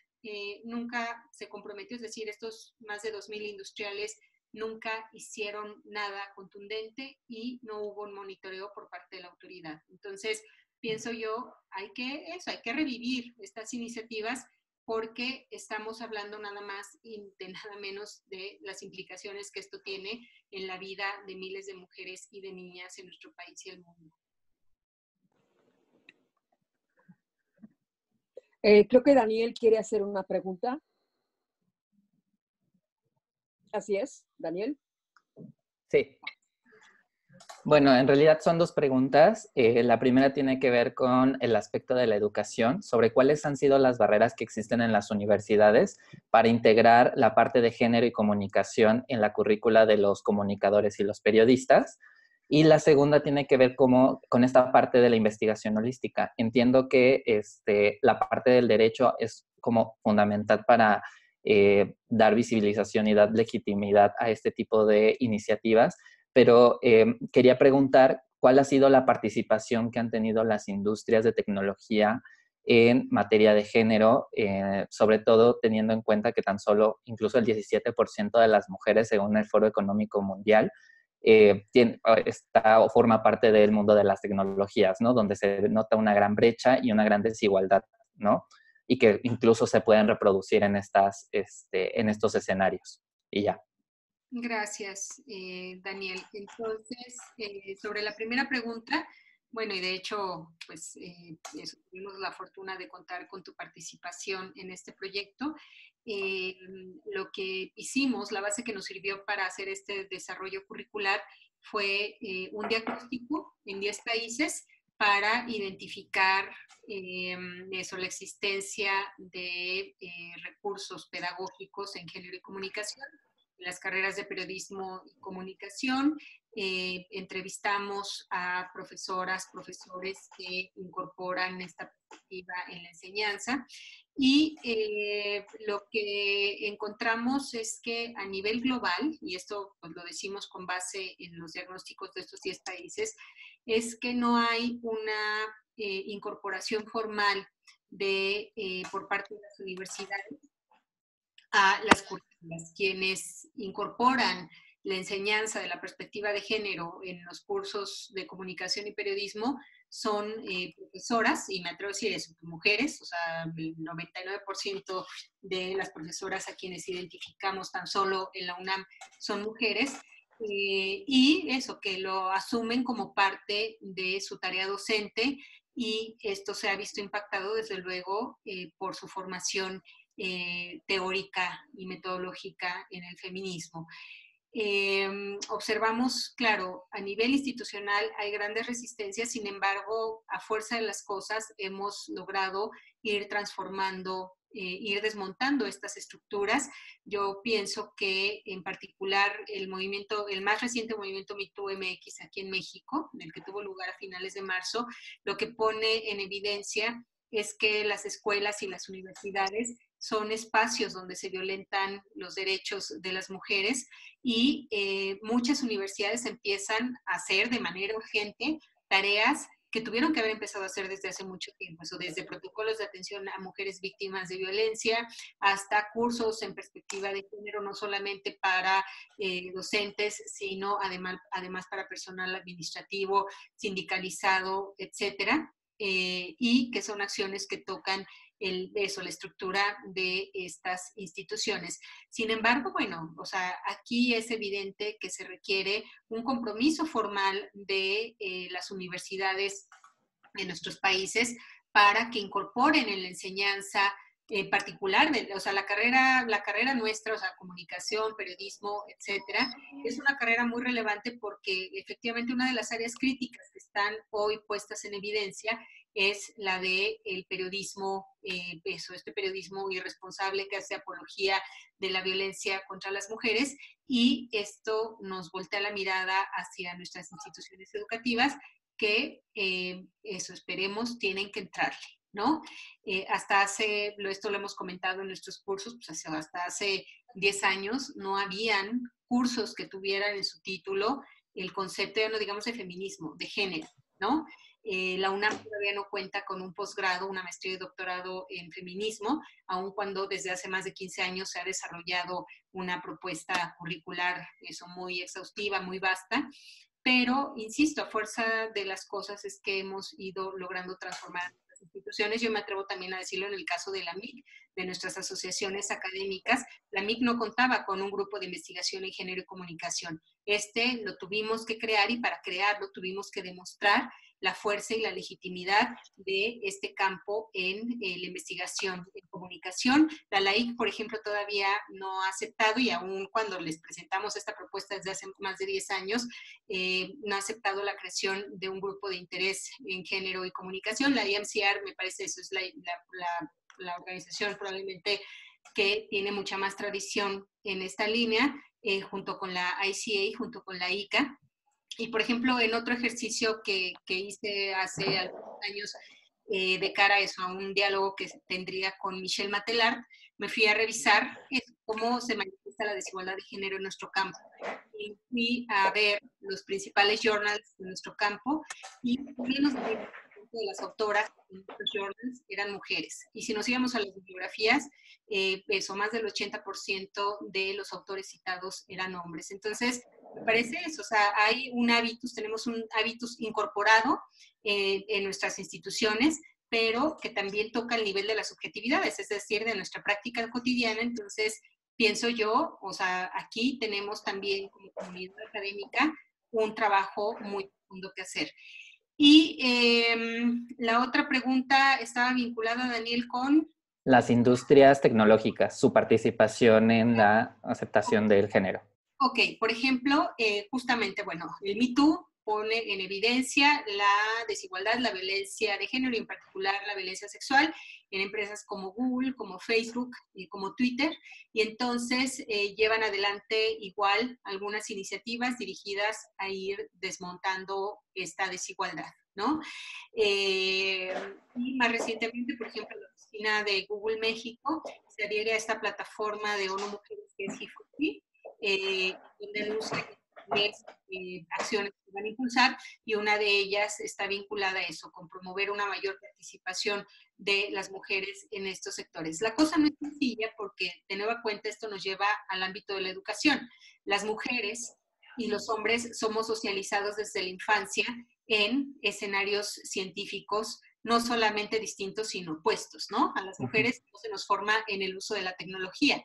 nunca se comprometió, es decir, estos más de 2,000 industriales nunca hicieron nada contundente y no hubo un monitoreo por parte de la autoridad. Entonces, pienso yo, hay que revivir estas iniciativas porque estamos hablando nada más y de nada menos de las implicaciones que esto tiene en la vida de miles de mujeres y de niñas en nuestro país y el mundo. Creo que Daniel quiere hacer una pregunta. Así es, Daniel. Sí. Bueno, en realidad son 2 preguntas. La primera tiene que ver con el aspecto de la educación, sobre cuáles han sido las barreras que existen en las universidades para integrar la parte de género y comunicación en la currícula de los comunicadores y los periodistas. Y la segunda tiene que ver con esta parte de la investigación holística. Entiendo que la parte del derecho es como fundamental para dar visibilización y dar legitimidad a este tipo de iniciativas, pero quería preguntar cuál ha sido la participación que han tenido las industrias de tecnología en materia de género, sobre todo teniendo en cuenta que tan solo incluso el 17% de las mujeres, según el Foro Económico Mundial, está o forma parte del mundo de las tecnologías, ¿no? Donde se nota una gran brecha y una gran desigualdad, ¿no? Y que incluso se pueden reproducir en estos escenarios. Y ya. Gracias, Daniel. Entonces, sobre la primera pregunta, bueno, y de hecho, pues tuvimos la fortuna de contar con tu participación en este proyecto. Lo que hicimos, la base que nos sirvió para hacer este desarrollo curricular fue un diagnóstico en 10 países para identificar la existencia de recursos pedagógicos en género y comunicación, en las carreras de periodismo y comunicación. Entrevistamos a profesoras, profesores que incorporan esta perspectiva en la enseñanza y lo que encontramos es que a nivel global, y esto pues, lo decimos con base en los diagnósticos de estos 10 países, es que no hay una incorporación formal por parte de las universidades a las currículas. Quienes incorporan la enseñanza de la perspectiva de género en los cursos de comunicación y periodismo son profesoras, y me atrevo a decir eso, mujeres, o sea, el 99% de las profesoras a quienes identificamos tan solo en la UNAM son mujeres, y eso, que lo asumen como parte de su tarea docente, y esto se ha visto impactado desde luego por su formación teórica y metodológica en el feminismo. Observamos, claro, a nivel institucional hay grandes resistencias, sin embargo, a fuerza de las cosas hemos logrado ir transformando, ir desmontando estas estructuras. Yo pienso que en particular el más reciente movimiento MeToo MX aquí en México, el que tuvo lugar a finales de marzo, lo que pone en evidencia es que las escuelas y las universidades son espacios donde se violentan los derechos de las mujeres y muchas universidades empiezan a hacer de manera urgente tareas que tuvieron que haber empezado a hacer desde hace mucho tiempo, eso desde protocolos de atención a mujeres víctimas de violencia hasta cursos en perspectiva de género, no solamente para docentes, sino además para personal administrativo, sindicalizado, etcétera, y que son acciones que tocan la estructura de estas instituciones. Sin embargo, bueno, o sea, aquí es evidente que se requiere un compromiso formal de las universidades de nuestros países para que incorporen en la enseñanza particular, o sea, la carrera nuestra, o sea, comunicación, periodismo, etcétera, es una carrera muy relevante porque efectivamente una de las áreas críticas que están hoy puestas en evidencia es la de el periodismo, este periodismo irresponsable que hace apología de la violencia contra las mujeres, y esto nos voltea la mirada hacia nuestras instituciones educativas que, eso esperemos, tienen que entrarle, ¿no? Esto lo hemos comentado en nuestros cursos, pues hasta hace 10 años no habían cursos que tuvieran en su título el concepto, ya no digamos de feminismo, de género, ¿no? La UNAM todavía no cuenta con un posgrado, una maestría y doctorado en feminismo, aun cuando desde hace más de 15 años se ha desarrollado una propuesta curricular muy exhaustiva, muy vasta. Pero, insisto, a fuerza de las cosas es que hemos ido logrando transformar las instituciones. Yo me atrevo también a decirlo en el caso de la MIC, de nuestras asociaciones académicas. La MIC no contaba con un grupo de investigación en género y comunicación. Lo tuvimos que crear, y para crearlo tuvimos que demostrar la fuerza y la legitimidad de este campo en la investigación en comunicación. La LAIC, por ejemplo, todavía no ha aceptado, y aún cuando les presentamos esta propuesta desde hace más de 10 años, no ha aceptado la creación de un grupo de interés en género y comunicación. La IMCR, me parece, eso es la organización probablemente que tiene mucha más tradición en esta línea, junto con la ICA, junto con la ICA. Y, por ejemplo, en otro ejercicio que hice hace algunos años, de cara a eso, a un diálogo que tendría con Michelle Matelart, me fui a revisar cómo se manifiesta la desigualdad de género en nuestro campo. Y fui a ver los principales journals de nuestro campo, y menos de las autoras en estos journals eran mujeres. Y si nos íbamos a las bibliografías, más del 80% de los autores citados eran hombres. Entonces, me parece eso, o sea, tenemos un hábitus incorporado en nuestras instituciones, pero que también toca el nivel de las subjetividades, es decir, de nuestra práctica cotidiana. Entonces, pienso yo, o sea, aquí tenemos también como comunidad académica un trabajo muy profundo que hacer. Y la otra pregunta estaba vinculada, Daniel, con las industrias tecnológicas, su participación en la aceptación del género. Ok, por ejemplo, justamente, bueno, el Me Too pone en evidencia la desigualdad, la violencia de género, y en particular la violencia sexual en empresas como Google, como Facebook y como Twitter, y entonces llevan adelante igual algunas iniciativas dirigidas a ir desmontando esta desigualdad, ¿no? Y más recientemente, por ejemplo, la oficina de Google México se adhiere a esta plataforma de ONU Mujeres que es He4He, donde anuncia acciones que van a impulsar, y una de ellas está vinculada a eso, con promover una mayor participación de las mujeres en estos sectores. La cosa no es sencilla porque, de nueva cuenta, esto nos lleva al ámbito de la educación. Las mujeres y los hombres somos socializados desde la infancia en escenarios científicos no solamente distintos, sino opuestos, ¿no? A las mujeres no se nos forma en el uso de la tecnología.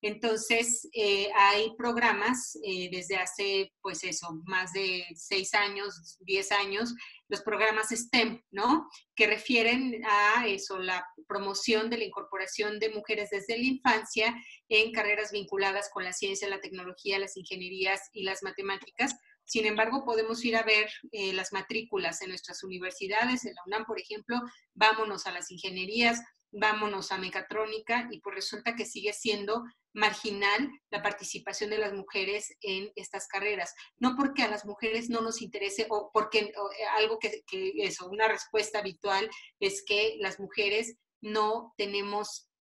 Entonces, hay programas desde hace, pues eso, más de 6 años, 10 años, los programas STEM, ¿no? Que refieren a eso, la promoción de la incorporación de mujeres desde la infancia en carreras vinculadas con la ciencia, la tecnología, las ingenierías y las matemáticas. Sin embargo, podemos ir a ver las matrículas en nuestras universidades, en la UNAM, por ejemplo, vámonos a las ingenierías, vámonos a mecatrónica, y pues resulta que sigue siendo marginal la participación de las mujeres en estas carreras. No porque a las mujeres no nos interese, o porque algo una respuesta habitual es que las mujeres no tenemos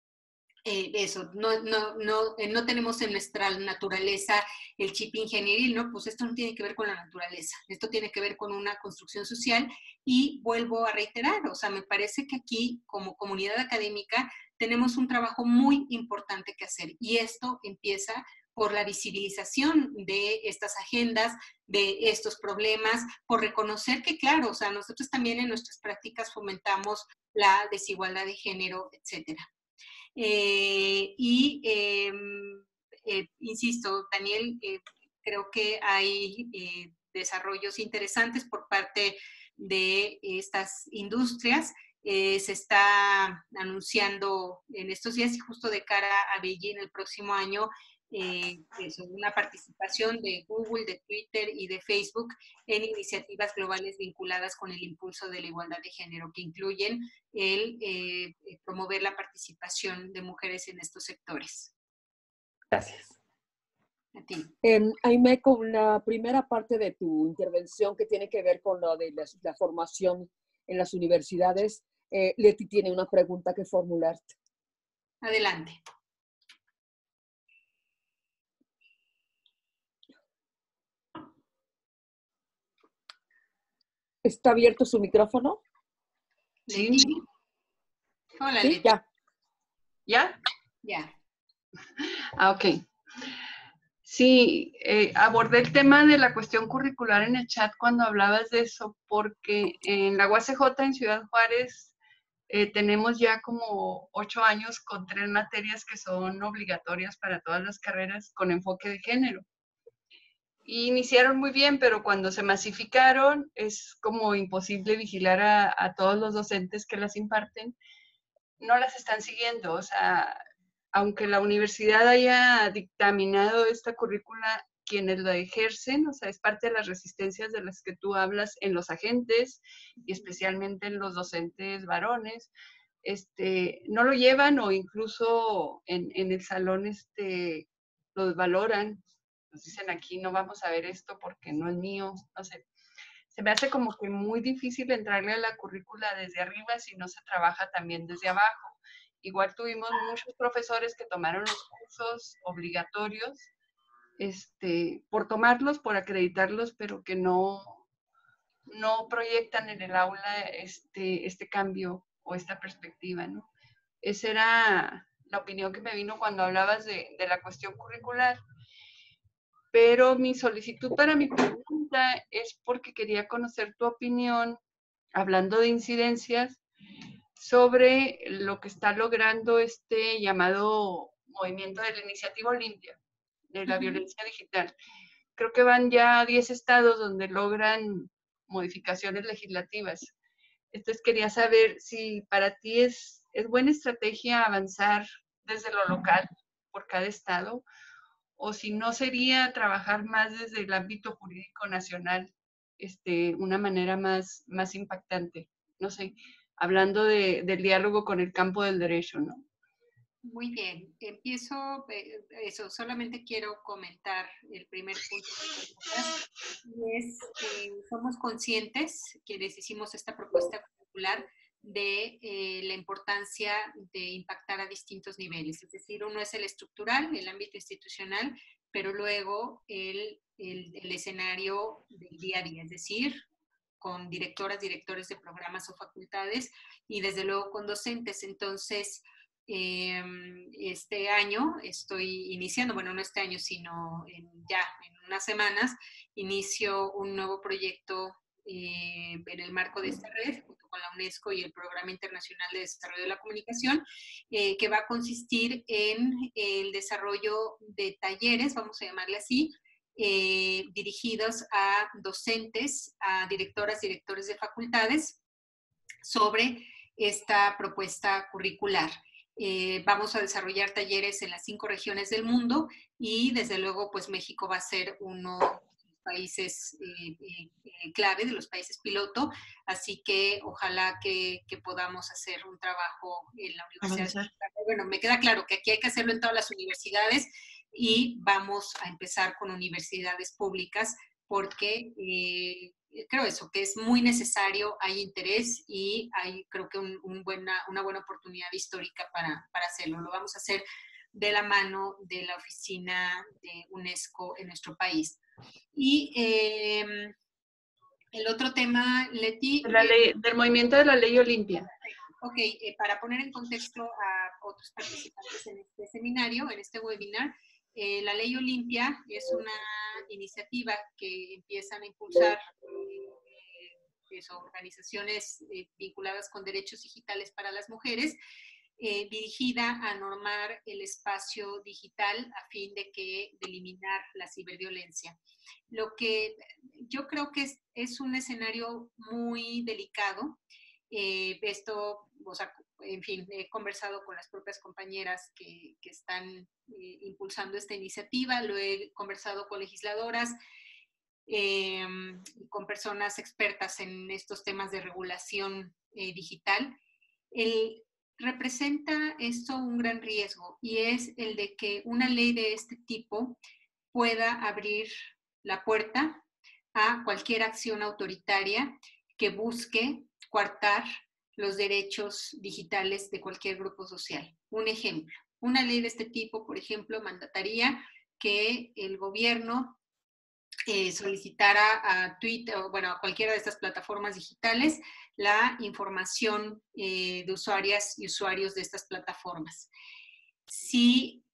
no tenemos en nuestra naturaleza el chip ingenieril, ¿no? Pues esto no tiene que ver con la naturaleza, esto tiene que ver con una construcción social. Y vuelvo a reiterar, o sea, me parece que aquí, como comunidad académica, tenemos un trabajo muy importante que hacer, y esto empieza por la visibilización de estas agendas, de estos problemas, por reconocer que, claro, o sea, nosotros también en nuestras prácticas fomentamos la desigualdad de género, etcétera. Insisto, Daniel, creo que hay desarrollos interesantes por parte de estas industrias. Se está anunciando en estos días, y justo de cara a Beijing el próximo año, una participación de Google, de Twitter y de Facebook en iniciativas globales vinculadas con el impulso de la igualdad de género, que incluyen el promover la participación de mujeres en estos sectores. Gracias. A ti. Aimé, con la primera parte de tu intervención que tiene que ver con lo de la formación en las universidades, Leti tiene una pregunta que formularte. Adelante. ¿Está abierto su micrófono? Leti. Sí. Hola, ¿Sí? Leti. Ya. ¿Ya? Ya. Ok. Sí, abordé el tema de la cuestión curricular en el chat cuando hablabas de eso, porque en la UACJ en Ciudad Juárez tenemos ya como 8 años con 3 materias que son obligatorias para todas las carreras con enfoque de género. Y iniciaron muy bien, pero cuando se masificaron es como imposible vigilar a todos los docentes que las imparten. No las están siguiendo, o sea, aunque la universidad haya dictaminado esta currícula, quienes la ejercen, o sea, es parte de las resistencias de las que tú hablas en los agentes y especialmente en los docentes varones, no lo llevan o incluso en el salón los valoran, nos dicen aquí no vamos a ver esto porque no es mío, no sé. Se me hace como que muy difícil entrarle a la currícula desde arriba si no se trabaja también desde abajo. Igual tuvimos muchos profesores que tomaron los cursos obligatorios por tomarlos, por acreditarlos, pero que no proyectan en el aula este cambio o esta perspectiva, ¿no? Esa era la opinión que me vino cuando hablabas de la cuestión curricular. Pero mi solicitud para mi pregunta es porque quería conocer tu opinión, hablando de incidencias, sobre lo que está logrando este llamado movimiento de la Iniciativa Olimpia, de la violencia digital. Creo que van ya 10 estados donde logran modificaciones legislativas. Entonces quería saber si para ti es buena estrategia avanzar desde lo local por cada estado, o si no sería trabajar más desde el ámbito jurídico nacional, una manera más impactante. No sé, hablando del diálogo con el campo del derecho, ¿no? Muy bien, empiezo eso, solamente quiero comentar el primer punto que tocas, y es somos conscientes, quienes hicimos esta propuesta curricular, de la importancia de impactar a distintos niveles, es decir, uno es el estructural, el ámbito institucional, pero luego el escenario del día a día, es decir, con directoras, directores de programas o facultades y desde luego con docentes. Entonces, este año estoy iniciando, bueno, no este año, sino ya en unas semanas, inicio un nuevo proyecto en el marco de esta red, junto con la UNESCO y el Programa Internacional de Desarrollo de la Comunicación, que va a consistir en el desarrollo de talleres, vamos a llamarle así, dirigidos a docentes, a directoras, directores de facultades, sobre esta propuesta curricular. Vamos a desarrollar talleres en las 5 regiones del mundo y desde luego pues México va a ser uno de los países clave, de los países piloto, así que ojalá que podamos hacer un trabajo en la universidad. Bueno, me queda claro que aquí hay que hacerlo en todas las universidades y vamos a empezar con universidades públicas porque creo eso, que es muy necesario, hay interés y hay creo que una buena oportunidad histórica para hacerlo. Lo vamos a hacer de la mano de la oficina de UNESCO en nuestro país. Y el otro tema, Leti... del movimiento de la ley Olimpia. Ok, para poner en contexto a otros participantes en este seminario, en este webinar, la Ley Olimpia es una iniciativa que empiezan a impulsar organizaciones vinculadas con derechos digitales para las mujeres, dirigida a normar el espacio digital a fin de eliminar la ciberviolencia. Lo que yo creo que es un escenario muy delicado. Esto, o sea, en fin, he conversado con las propias compañeras que están impulsando esta iniciativa, lo he conversado con legisladoras, con personas expertas en estos temas de regulación digital. Representa esto un gran riesgo y es el de que una ley de este tipo pueda abrir la puerta a cualquier acción autoritaria que busque coartar los derechos digitales de cualquier grupo social. Un ejemplo, una ley de este tipo, por ejemplo, mandataría que el gobierno solicitara a Twitter, o bueno, a cualquiera de estas plataformas digitales, la información de usuarias y usuarios de estas plataformas. Si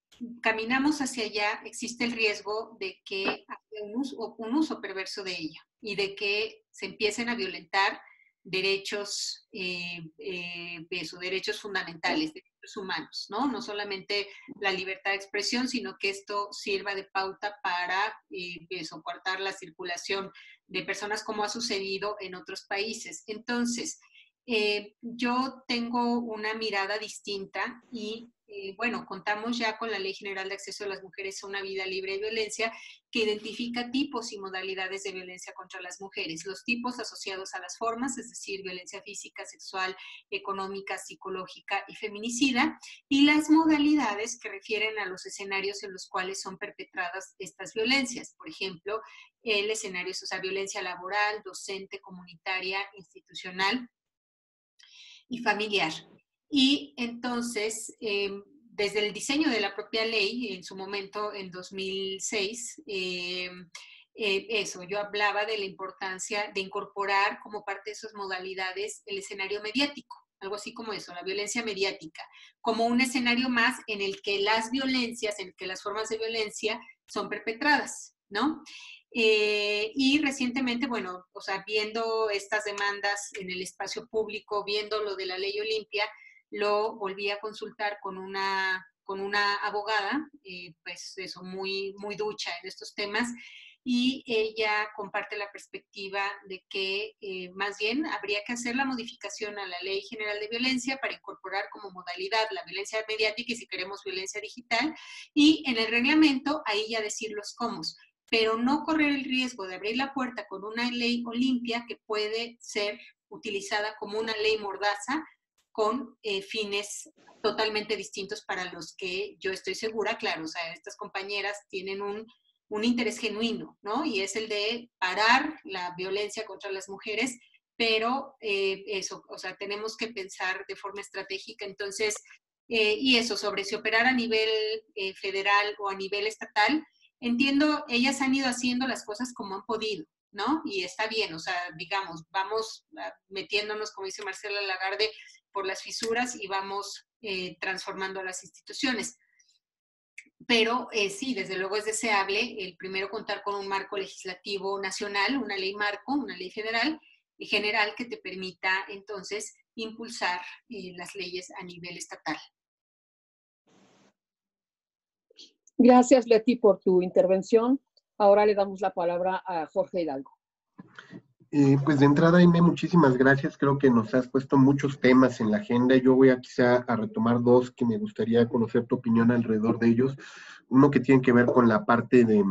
caminamos hacia allá, existe el riesgo de que haya un uso perverso de ella y de que se empiecen a violentar derechos, derechos fundamentales, derechos humanos, ¿no? No solamente la libertad de expresión, sino que esto sirva de pauta para coartar la circulación de personas, como ha sucedido en otros países. Entonces, yo tengo una mirada distinta y bueno, contamos ya con la Ley General de Acceso de las Mujeres a una Vida Libre de Violencia, que identifica tipos y modalidades de violencia contra las mujeres. Los tipos asociados a las formas, es decir, violencia física, sexual, económica, psicológica y feminicida, y las modalidades que refieren a los escenarios en los cuales son perpetradas estas violencias. Por ejemplo, el escenario es, o sea, violencia laboral, docente, comunitaria, institucional y familiar. Y entonces, desde el diseño de la propia ley, en su momento, en 2006, yo hablaba de la importancia de incorporar como parte de esas modalidades el escenario mediático, algo así como eso, la violencia mediática, como un escenario más en el que las violencias, en el que las formas de violencia son perpetradas, ¿no? Y recientemente, bueno, o sea, viendo estas demandas en el espacio público, viendo lo de la ley Olimpia, lo volví a consultar con una abogada, pues eso, muy ducha en estos temas, y ella comparte la perspectiva de que más bien habría que hacer la modificación a la Ley General de Violencia para incorporar como modalidad la violencia mediática y, si queremos, violencia digital, y en el reglamento ahí ya decir los cómo, pero no correr el riesgo de abrir la puerta con una ley Olimpia que puede ser utilizada como una ley mordaza con fines totalmente distintos para los que yo estoy segura, claro, o sea, estas compañeras tienen un interés genuino, ¿no? Y es el de parar la violencia contra las mujeres, pero eso, o sea, tenemos que pensar de forma estratégica. Entonces, y eso, sobre si operar a nivel federal o a nivel estatal, entiendo, ellas han ido haciendo las cosas como han podido, ¿no? Y está bien, o sea, digamos, vamos metiéndonos, como dice Marcela Lagarde, por las fisuras y vamos transformando a las instituciones. Pero sí, desde luego es deseable el primero contar con un marco legislativo nacional, una ley marco, una ley federal y general que te permita entonces impulsar las leyes a nivel estatal. Gracias, Leti, por tu intervención. Ahora le damos la palabra a Jorge Hidalgo. Pues de entrada, Aimee, muchísimas gracias. Creo que nos has puesto muchos temas en la agenda. Yo voy quizá a retomar dos que me gustaría conocer tu opinión alrededor de ellos. Uno que tiene que ver con la parte de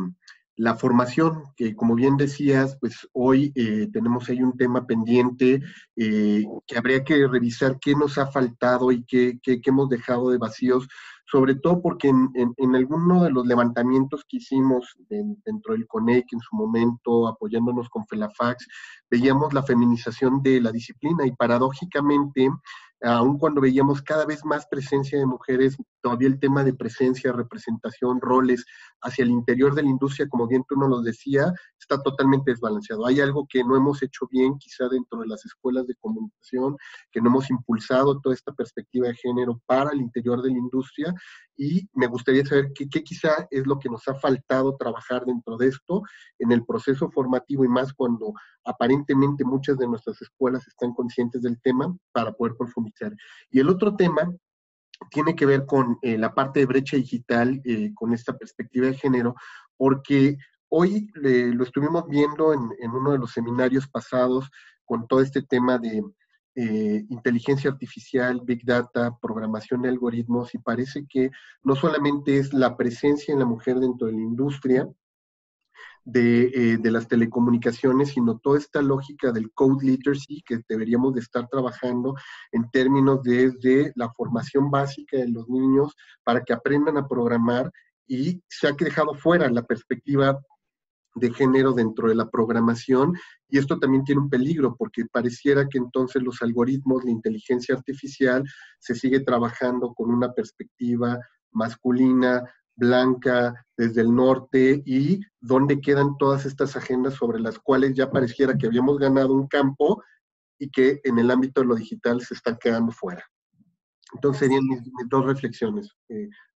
la formación, que como bien decías, pues hoy tenemos ahí un tema pendiente que habría que revisar qué nos ha faltado y qué hemos dejado de vacíos, sobre todo porque en alguno de los levantamientos que hicimos dentro del CONEC en su momento, apoyándonos con FELAFAX, veíamos la feminización de la disciplina y paradójicamente, aun cuando veíamos cada vez más presencia de mujeres, todavía el tema de presencia, representación, roles hacia el interior de la industria, como bien tú nos lo decía, está totalmente desbalanceado. Hay algo que no hemos hecho bien, quizá dentro de las escuelas de comunicación, que no hemos impulsado toda esta perspectiva de género para el interior de la industria, y me gustaría saber qué quizá es lo que nos ha faltado trabajar dentro de esto, en el proceso formativo, y más cuando aparentemente muchas de nuestras escuelas están conscientes del tema, para poder profundizar. Y el otro tema tiene que ver con la parte de brecha digital, con esta perspectiva de género, porque hoy lo estuvimos viendo en uno de los seminarios pasados con todo este tema de inteligencia artificial, big data, programación de algoritmos, y parece que no solamente es la presencia en la mujer dentro de la industria de las telecomunicaciones, sino toda esta lógica del code literacy que deberíamos de estar trabajando en términos desde la formación básica de los niños para que aprendan a programar, y se ha dejado fuera la perspectiva de género dentro de la programación, y esto también tiene un peligro porque pareciera que entonces los algoritmos, la inteligencia artificial, se sigue trabajando con una perspectiva masculina, blanca, desde el norte, y dónde quedan todas estas agendas sobre las cuales ya pareciera que habíamos ganado un campo y que en el ámbito de lo digital se están quedando fuera. Entonces serían mis dos reflexiones,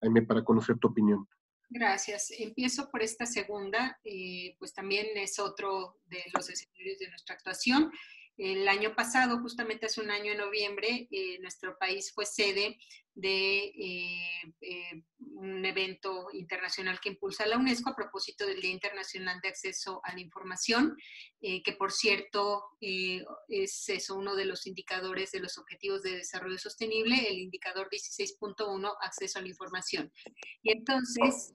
Aimee, para conocer tu opinión. Gracias. Empiezo por esta segunda, pues también es otro de los escenarios de nuestra actuación. El año pasado, justamente hace un año en noviembre, nuestro país fue sede de un evento internacional que impulsa la UNESCO a propósito del Día Internacional de Acceso a la Información, que por cierto es eso, uno de los indicadores de los Objetivos de Desarrollo Sostenible, el indicador 16.1, acceso a la información. Y entonces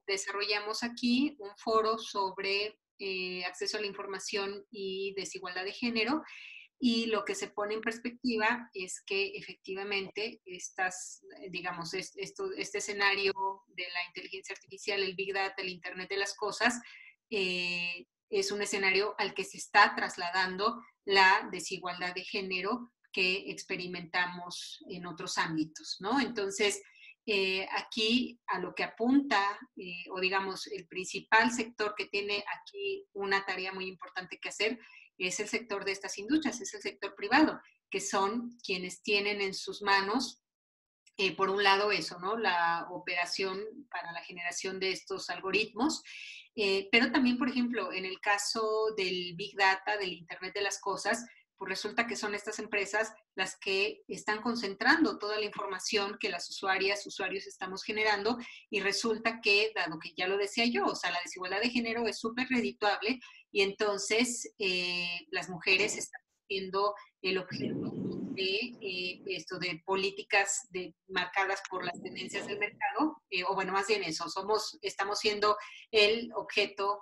desarrollamos aquí un foro sobre acceso a la información y desigualdad de género, y lo que se pone en perspectiva es que efectivamente este escenario de la inteligencia artificial, el Big Data, el Internet de las cosas, es un escenario al que se está trasladando la desigualdad de género que experimentamos en otros ámbitos, ¿no? Entonces, aquí a lo que apunta, o digamos, el principal sector que tiene aquí una tarea muy importante que hacer es el sector de estas industrias, es el sector privado, que son quienes tienen en sus manos, por un lado eso, ¿no? La operación para la generación de estos algoritmos, pero también, por ejemplo, en el caso del Big Data, del Internet de las cosas, pues resulta que son estas empresas las que están concentrando toda la información que las usuarios estamos generando, y resulta que, dado que ya lo decía yo, o sea, la desigualdad de género es súper redituable, y entonces las mujeres están siendo el objeto de políticas marcadas por las tendencias del mercado, o bueno, más bien eso, estamos siendo el objeto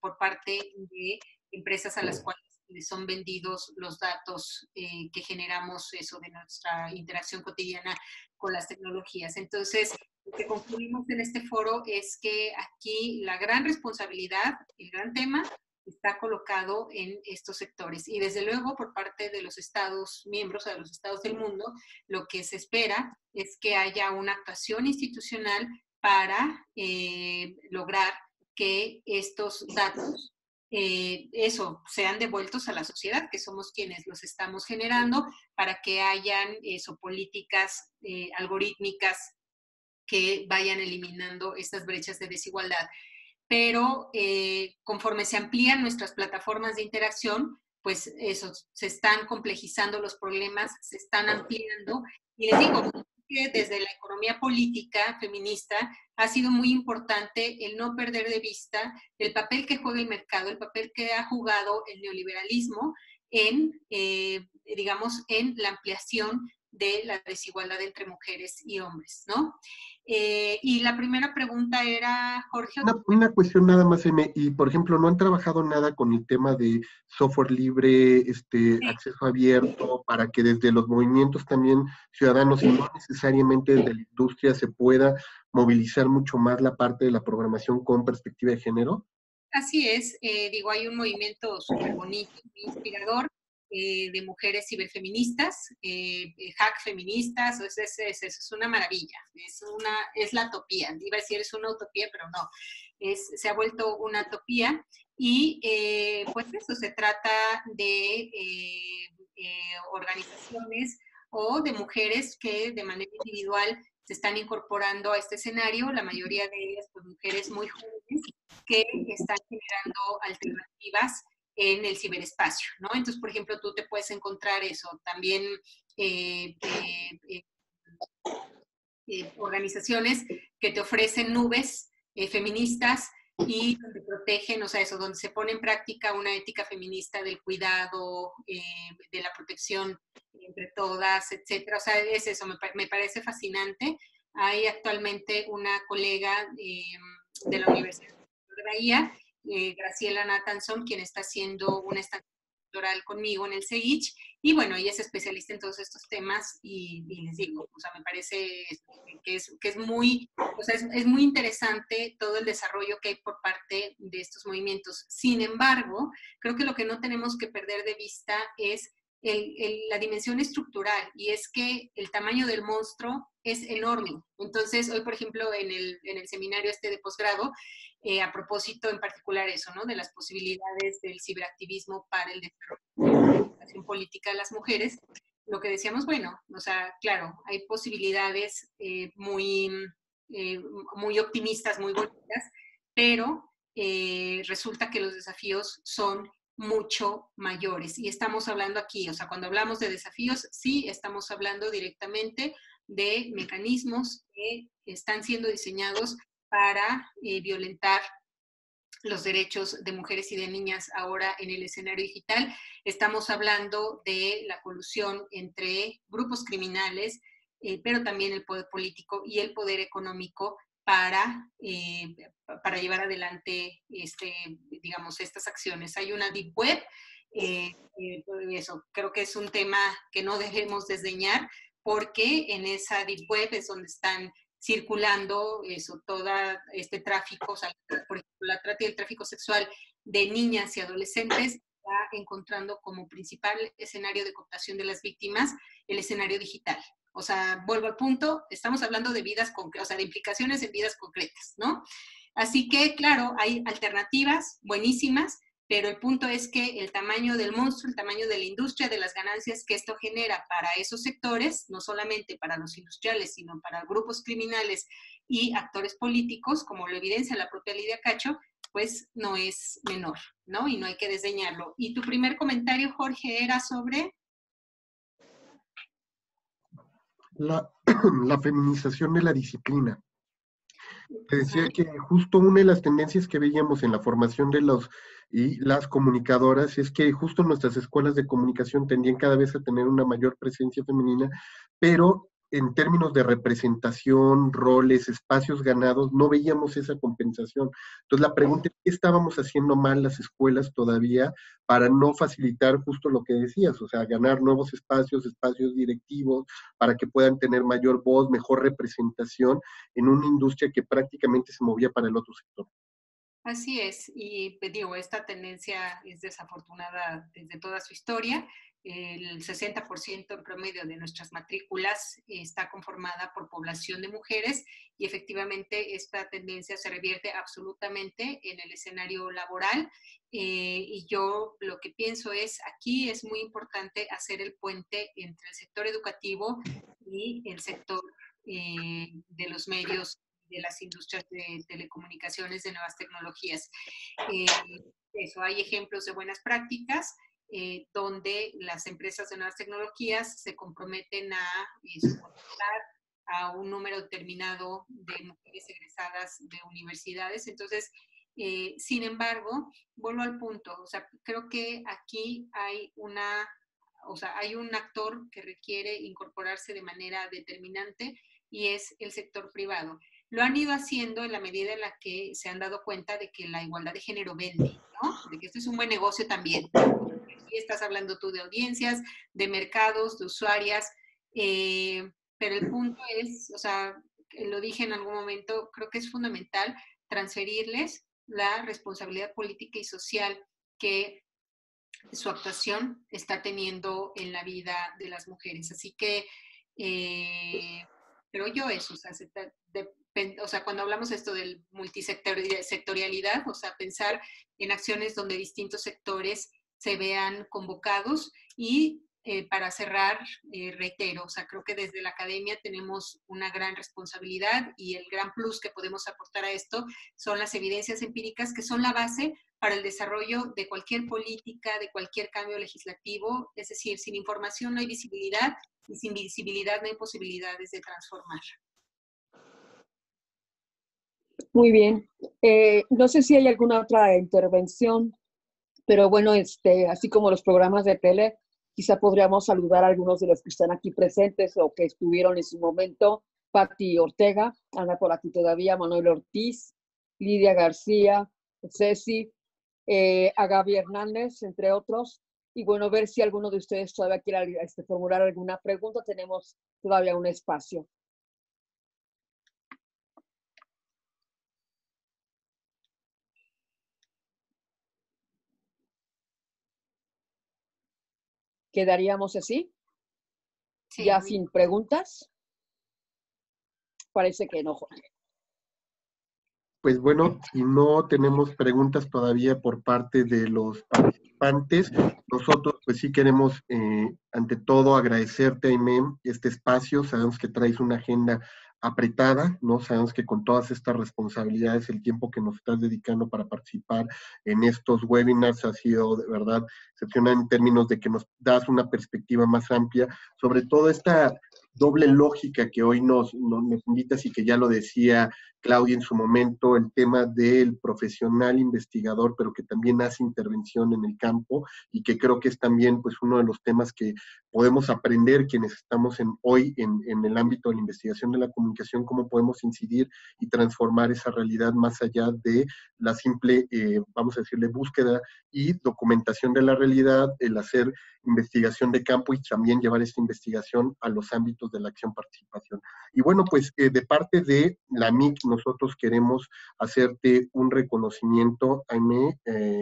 por parte de empresas a las cuales les son vendidos los datos que generamos eso de nuestra interacción cotidiana con las tecnologías. Entonces, lo que concluimos en este foro es que aquí la gran responsabilidad, el gran tema, está colocado en estos sectores. Y desde luego, por parte de los Estados miembros, de los Estados del mundo, lo que se espera es que haya una actuación institucional para lograr que estos datos sean devueltos a la sociedad, que somos quienes los estamos generando, para que hayan políticas algorítmicas que vayan eliminando estas brechas de desigualdad. Pero conforme se amplían nuestras plataformas de interacción, pues eso, se están complejizando los problemas, se están ampliando, y les digo que desde la economía política feminista ha sido muy importante el no perder de vista el papel que juega el mercado, el papel que ha jugado el neoliberalismo en, digamos, en la ampliación de la desigualdad entre mujeres y hombres, ¿no? Y la primera pregunta era, Jorge. Una cuestión nada más, Aimee, y por ejemplo, ¿no han trabajado nada con el tema de software libre, acceso abierto, para que desde los movimientos también ciudadanos y no necesariamente desde la industria se pueda movilizar mucho más la parte de la programación con perspectiva de género? Así es, hay un movimiento súper bonito, muy inspirador, de mujeres ciberfeministas, hack feministas, es una maravilla, es la utopía, iba a decir es una utopía, pero no, se ha vuelto una utopía, y pues eso, se trata de organizaciones o de mujeres que de manera individual se están incorporando a este escenario, la mayoría de ellas pues mujeres muy jóvenes que están generando alternativas en el ciberespacio, ¿no? Entonces, por ejemplo, tú te puedes encontrar eso, también organizaciones que te ofrecen nubes feministas y donde protegen, o sea, eso, donde se pone en práctica una ética feminista del cuidado, de la protección entre todas, etcétera. O sea, es eso, me parece fascinante. Hay actualmente una colega de la Universidad de Bahía, Graciela Nathanson, quien está haciendo una estancia doctoral conmigo en el CEICH, y bueno, ella es especialista en todos estos temas y les digo, o sea, me parece que es muy, o sea, es muy interesante todo el desarrollo que hay por parte de estos movimientos. Sin embargo, creo que lo que no tenemos que perder de vista es la dimensión estructural, y es que el tamaño del monstruo es enorme. Entonces, hoy, por ejemplo, en el seminario de posgrado, a propósito en particular eso, ¿no? De las posibilidades del ciberactivismo para el desarrollo de la educación política de las mujeres, lo que decíamos, bueno, o sea, claro, hay posibilidades muy optimistas, muy bonitas, pero resulta que los desafíos son mucho mayores. Y estamos hablando aquí, o sea, cuando hablamos de desafíos, sí estamos hablando directamente de mecanismos que están siendo diseñados para violentar los derechos de mujeres y de niñas ahora en el escenario digital. Estamos hablando de la colusión entre grupos criminales, pero también el poder político y el poder económico para llevar adelante digamos, estas acciones. Hay una deep web, eso creo que es un tema que no debemos desdeñar, porque en esa deep web es donde están circulando eso, todo este tráfico, o sea, por ejemplo, la trata y el tráfico sexual de niñas y adolescentes, está encontrando como principal escenario de cooptación de las víctimas el escenario digital. O sea, vuelvo al punto, estamos hablando de vidas concretas, o sea, de implicaciones en vidas concretas, ¿no? Así que, claro, hay alternativas buenísimas, pero el punto es que el tamaño del monstruo, el tamaño de la industria, de las ganancias que esto genera para esos sectores, no solamente para los industriales, sino para grupos criminales y actores políticos, como lo evidencia la propia Lidia Cacho, pues no es menor, ¿no? Y no hay que desdeñarlo. Y tu primer comentario, Jorge, era sobre... La feminización de la disciplina. Te decía que justo una de las tendencias que veíamos en la formación de los y las comunicadoras es que justo nuestras escuelas de comunicación tendían cada vez a tener una mayor presencia femenina, pero en términos de representación, roles, espacios ganados, no veíamos esa compensación. Entonces la pregunta es, ¿qué estábamos haciendo mal las escuelas todavía para no facilitar justo lo que decías? O sea, ganar nuevos espacios, espacios directivos, para que puedan tener mayor voz, mejor representación en una industria que prácticamente se movía para el otro sector. Así es, y digo, esta tendencia es desafortunada desde toda su historia. El 60% en promedio de nuestras matrículas está conformada por población de mujeres, y efectivamente esta tendencia se revierte absolutamente en el escenario laboral. Y yo lo que pienso es, aquí es muy importante hacer el puente entre el sector educativo y el sector de los medios, de las industrias de telecomunicaciones, de nuevas tecnologías. Eso, hay ejemplos de buenas prácticas donde las empresas de nuevas tecnologías se comprometen a contratar a un número determinado de mujeres egresadas de universidades. Entonces, sin embargo, vuelvo al punto, o sea, creo que aquí hay hay un actor que requiere incorporarse de manera determinante, y es el sector privado. Lo han ido haciendo en la medida en la que se han dado cuenta de que la igualdad de género vende, ¿no? De que esto es un buen negocio también. Aquí estás hablando tú de audiencias, de mercados, de usuarias, pero el punto es, o sea, lo dije en algún momento, creo que es fundamental transferirles la responsabilidad política y social que su actuación está teniendo en la vida de las mujeres. Así que creo yo eso, o sea, cuando hablamos esto del multisectorialidad, o sea, pensar en acciones donde distintos sectores se vean convocados. Y para cerrar, reitero, o sea, creo que desde la academia tenemos una gran responsabilidad, y el gran plus que podemos aportar a esto son las evidencias empíricas, que son la base para el desarrollo de cualquier política, de cualquier cambio legislativo. Es decir, sin información no hay visibilidad, y sin visibilidad no hay posibilidades de transformar. Muy bien. No sé si hay alguna otra intervención, pero bueno, así como los programas de tele, quizá podríamos saludar a algunos de los que están aquí presentes o que estuvieron en su momento. Pati Ortega, anda por aquí todavía, Manuel Ortiz, Lidia García, Ceci, a Gaby Hernández, entre otros. Y bueno, ver si alguno de ustedes todavía quiera formular alguna pregunta. Tenemos todavía un espacio. ¿Quedaríamos así? Sí, ¿Ya sin preguntas? Parece que no, Jorge. Pues bueno, si no tenemos preguntas todavía por parte de los participantes, nosotros pues sí queremos ante todo agradecerte, Aimee, este espacio. Sabemos que traes una agenda apretada, ¿no? Sabemos que con todas estas responsabilidades, el tiempo que nos estás dedicando para participar en estos webinars ha sido de verdad excepcional en términos de que nos das una perspectiva más amplia, sobre todo esta doble lógica que hoy nos invitas y que ya lo decía Claudia en su momento, el tema del profesional investigador, pero que también hace intervención en el campo y que creo que es también pues uno de los temas que podemos aprender quienes estamos hoy en el ámbito de la investigación de la comunicación, cómo podemos incidir y transformar esa realidad más allá de la simple, vamos a decirle, búsqueda y documentación de la realidad, el hacer investigación de campo y también llevar esta investigación a los ámbitos de la acción-participación. Y bueno, pues de parte de la MIC, nosotros queremos hacerte un reconocimiento, Aimee,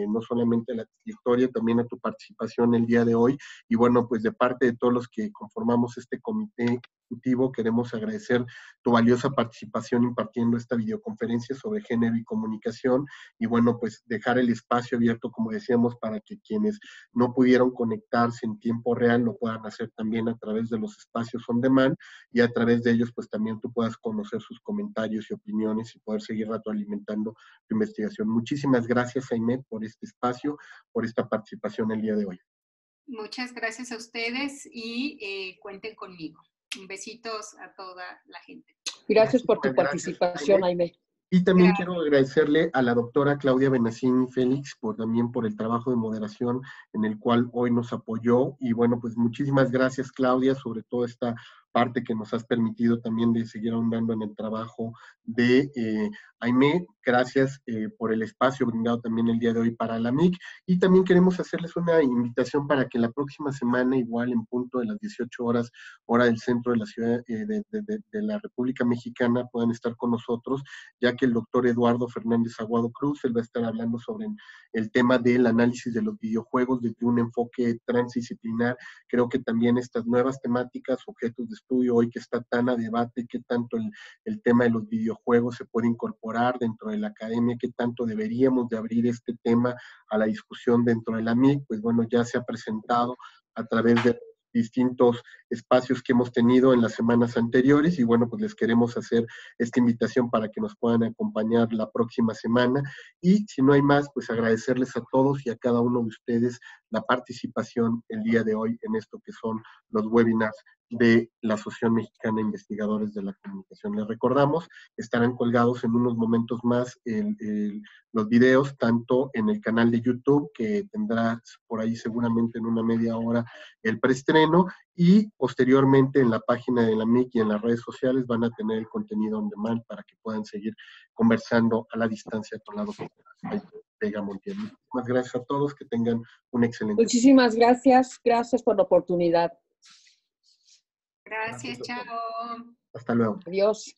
no solamente a la trayectoria, también a tu participación el día de hoy. Y bueno, pues de parte de todos los que conformamos este comité ejecutivo, queremos agradecer tu valiosa participación impartiendo esta videoconferencia sobre género y comunicación. Y bueno, pues dejar el espacio abierto, como decíamos, para que quienes no pudieron conectarse en tiempo real lo puedan hacer también a través de los espacios on demand, y a través de ellos pues también tú puedas conocer sus comentarios y opiniones y poder seguir retroalimentando tu investigación. Muchísimas gracias, Aimee, por este espacio, por esta participación el día de hoy. Muchas gracias a ustedes y cuenten conmigo. Besitos a toda la gente. Gracias por tu Muchísimas participación, gracias, Aimee. Y también quiero agradecerle a la doctora Claudia Benassini Félix también por el trabajo de moderación en el cual hoy nos apoyó. Y bueno, pues muchísimas gracias, Claudia, sobre todo esta parte que nos has permitido también de seguir ahondando en el trabajo de Aimee. Gracias por el espacio brindado también el día de hoy para la MIC. Y también queremos hacerles una invitación para que la próxima semana, igual en punto de las 18 horas, hora del centro de la ciudad de la República Mexicana, puedan estar con nosotros, ya que el doctor Eduardo Fernández Aguado Cruz, él va a estar hablando sobre el tema del análisis de los videojuegos desde un enfoque transdisciplinar. Creo que también estas nuevas temáticas, objetos de estudio hoy que está tan a debate, qué tanto el tema de los videojuegos se puede incorporar dentro de la academia, qué tanto deberíamos de abrir este tema a la discusión dentro de la MIC, pues bueno, ya se ha presentado a través de distintos espacios que hemos tenido en las semanas anteriores, y bueno, pues les queremos hacer esta invitación para que nos puedan acompañar la próxima semana. Y si no hay más, pues agradecerles a todos y a cada uno de ustedes la participación el día de hoy en esto que son los webinars de la Asociación Mexicana de Investigadores de la Comunicación. Les recordamos, estarán colgados en unos momentos más los videos, tanto en el canal de YouTube, que tendrá por ahí seguramente en una media hora el preestreno, y posteriormente en la página de la MIC y en las redes sociales van a tener el contenido on demand para que puedan seguir conversando a la distancia con la doctora Vega Montiel. Muchas gracias a todos, que tengan un excelente día. Muchísimas gracias, gracias por la oportunidad. Gracias, chao. Hasta luego. Adiós.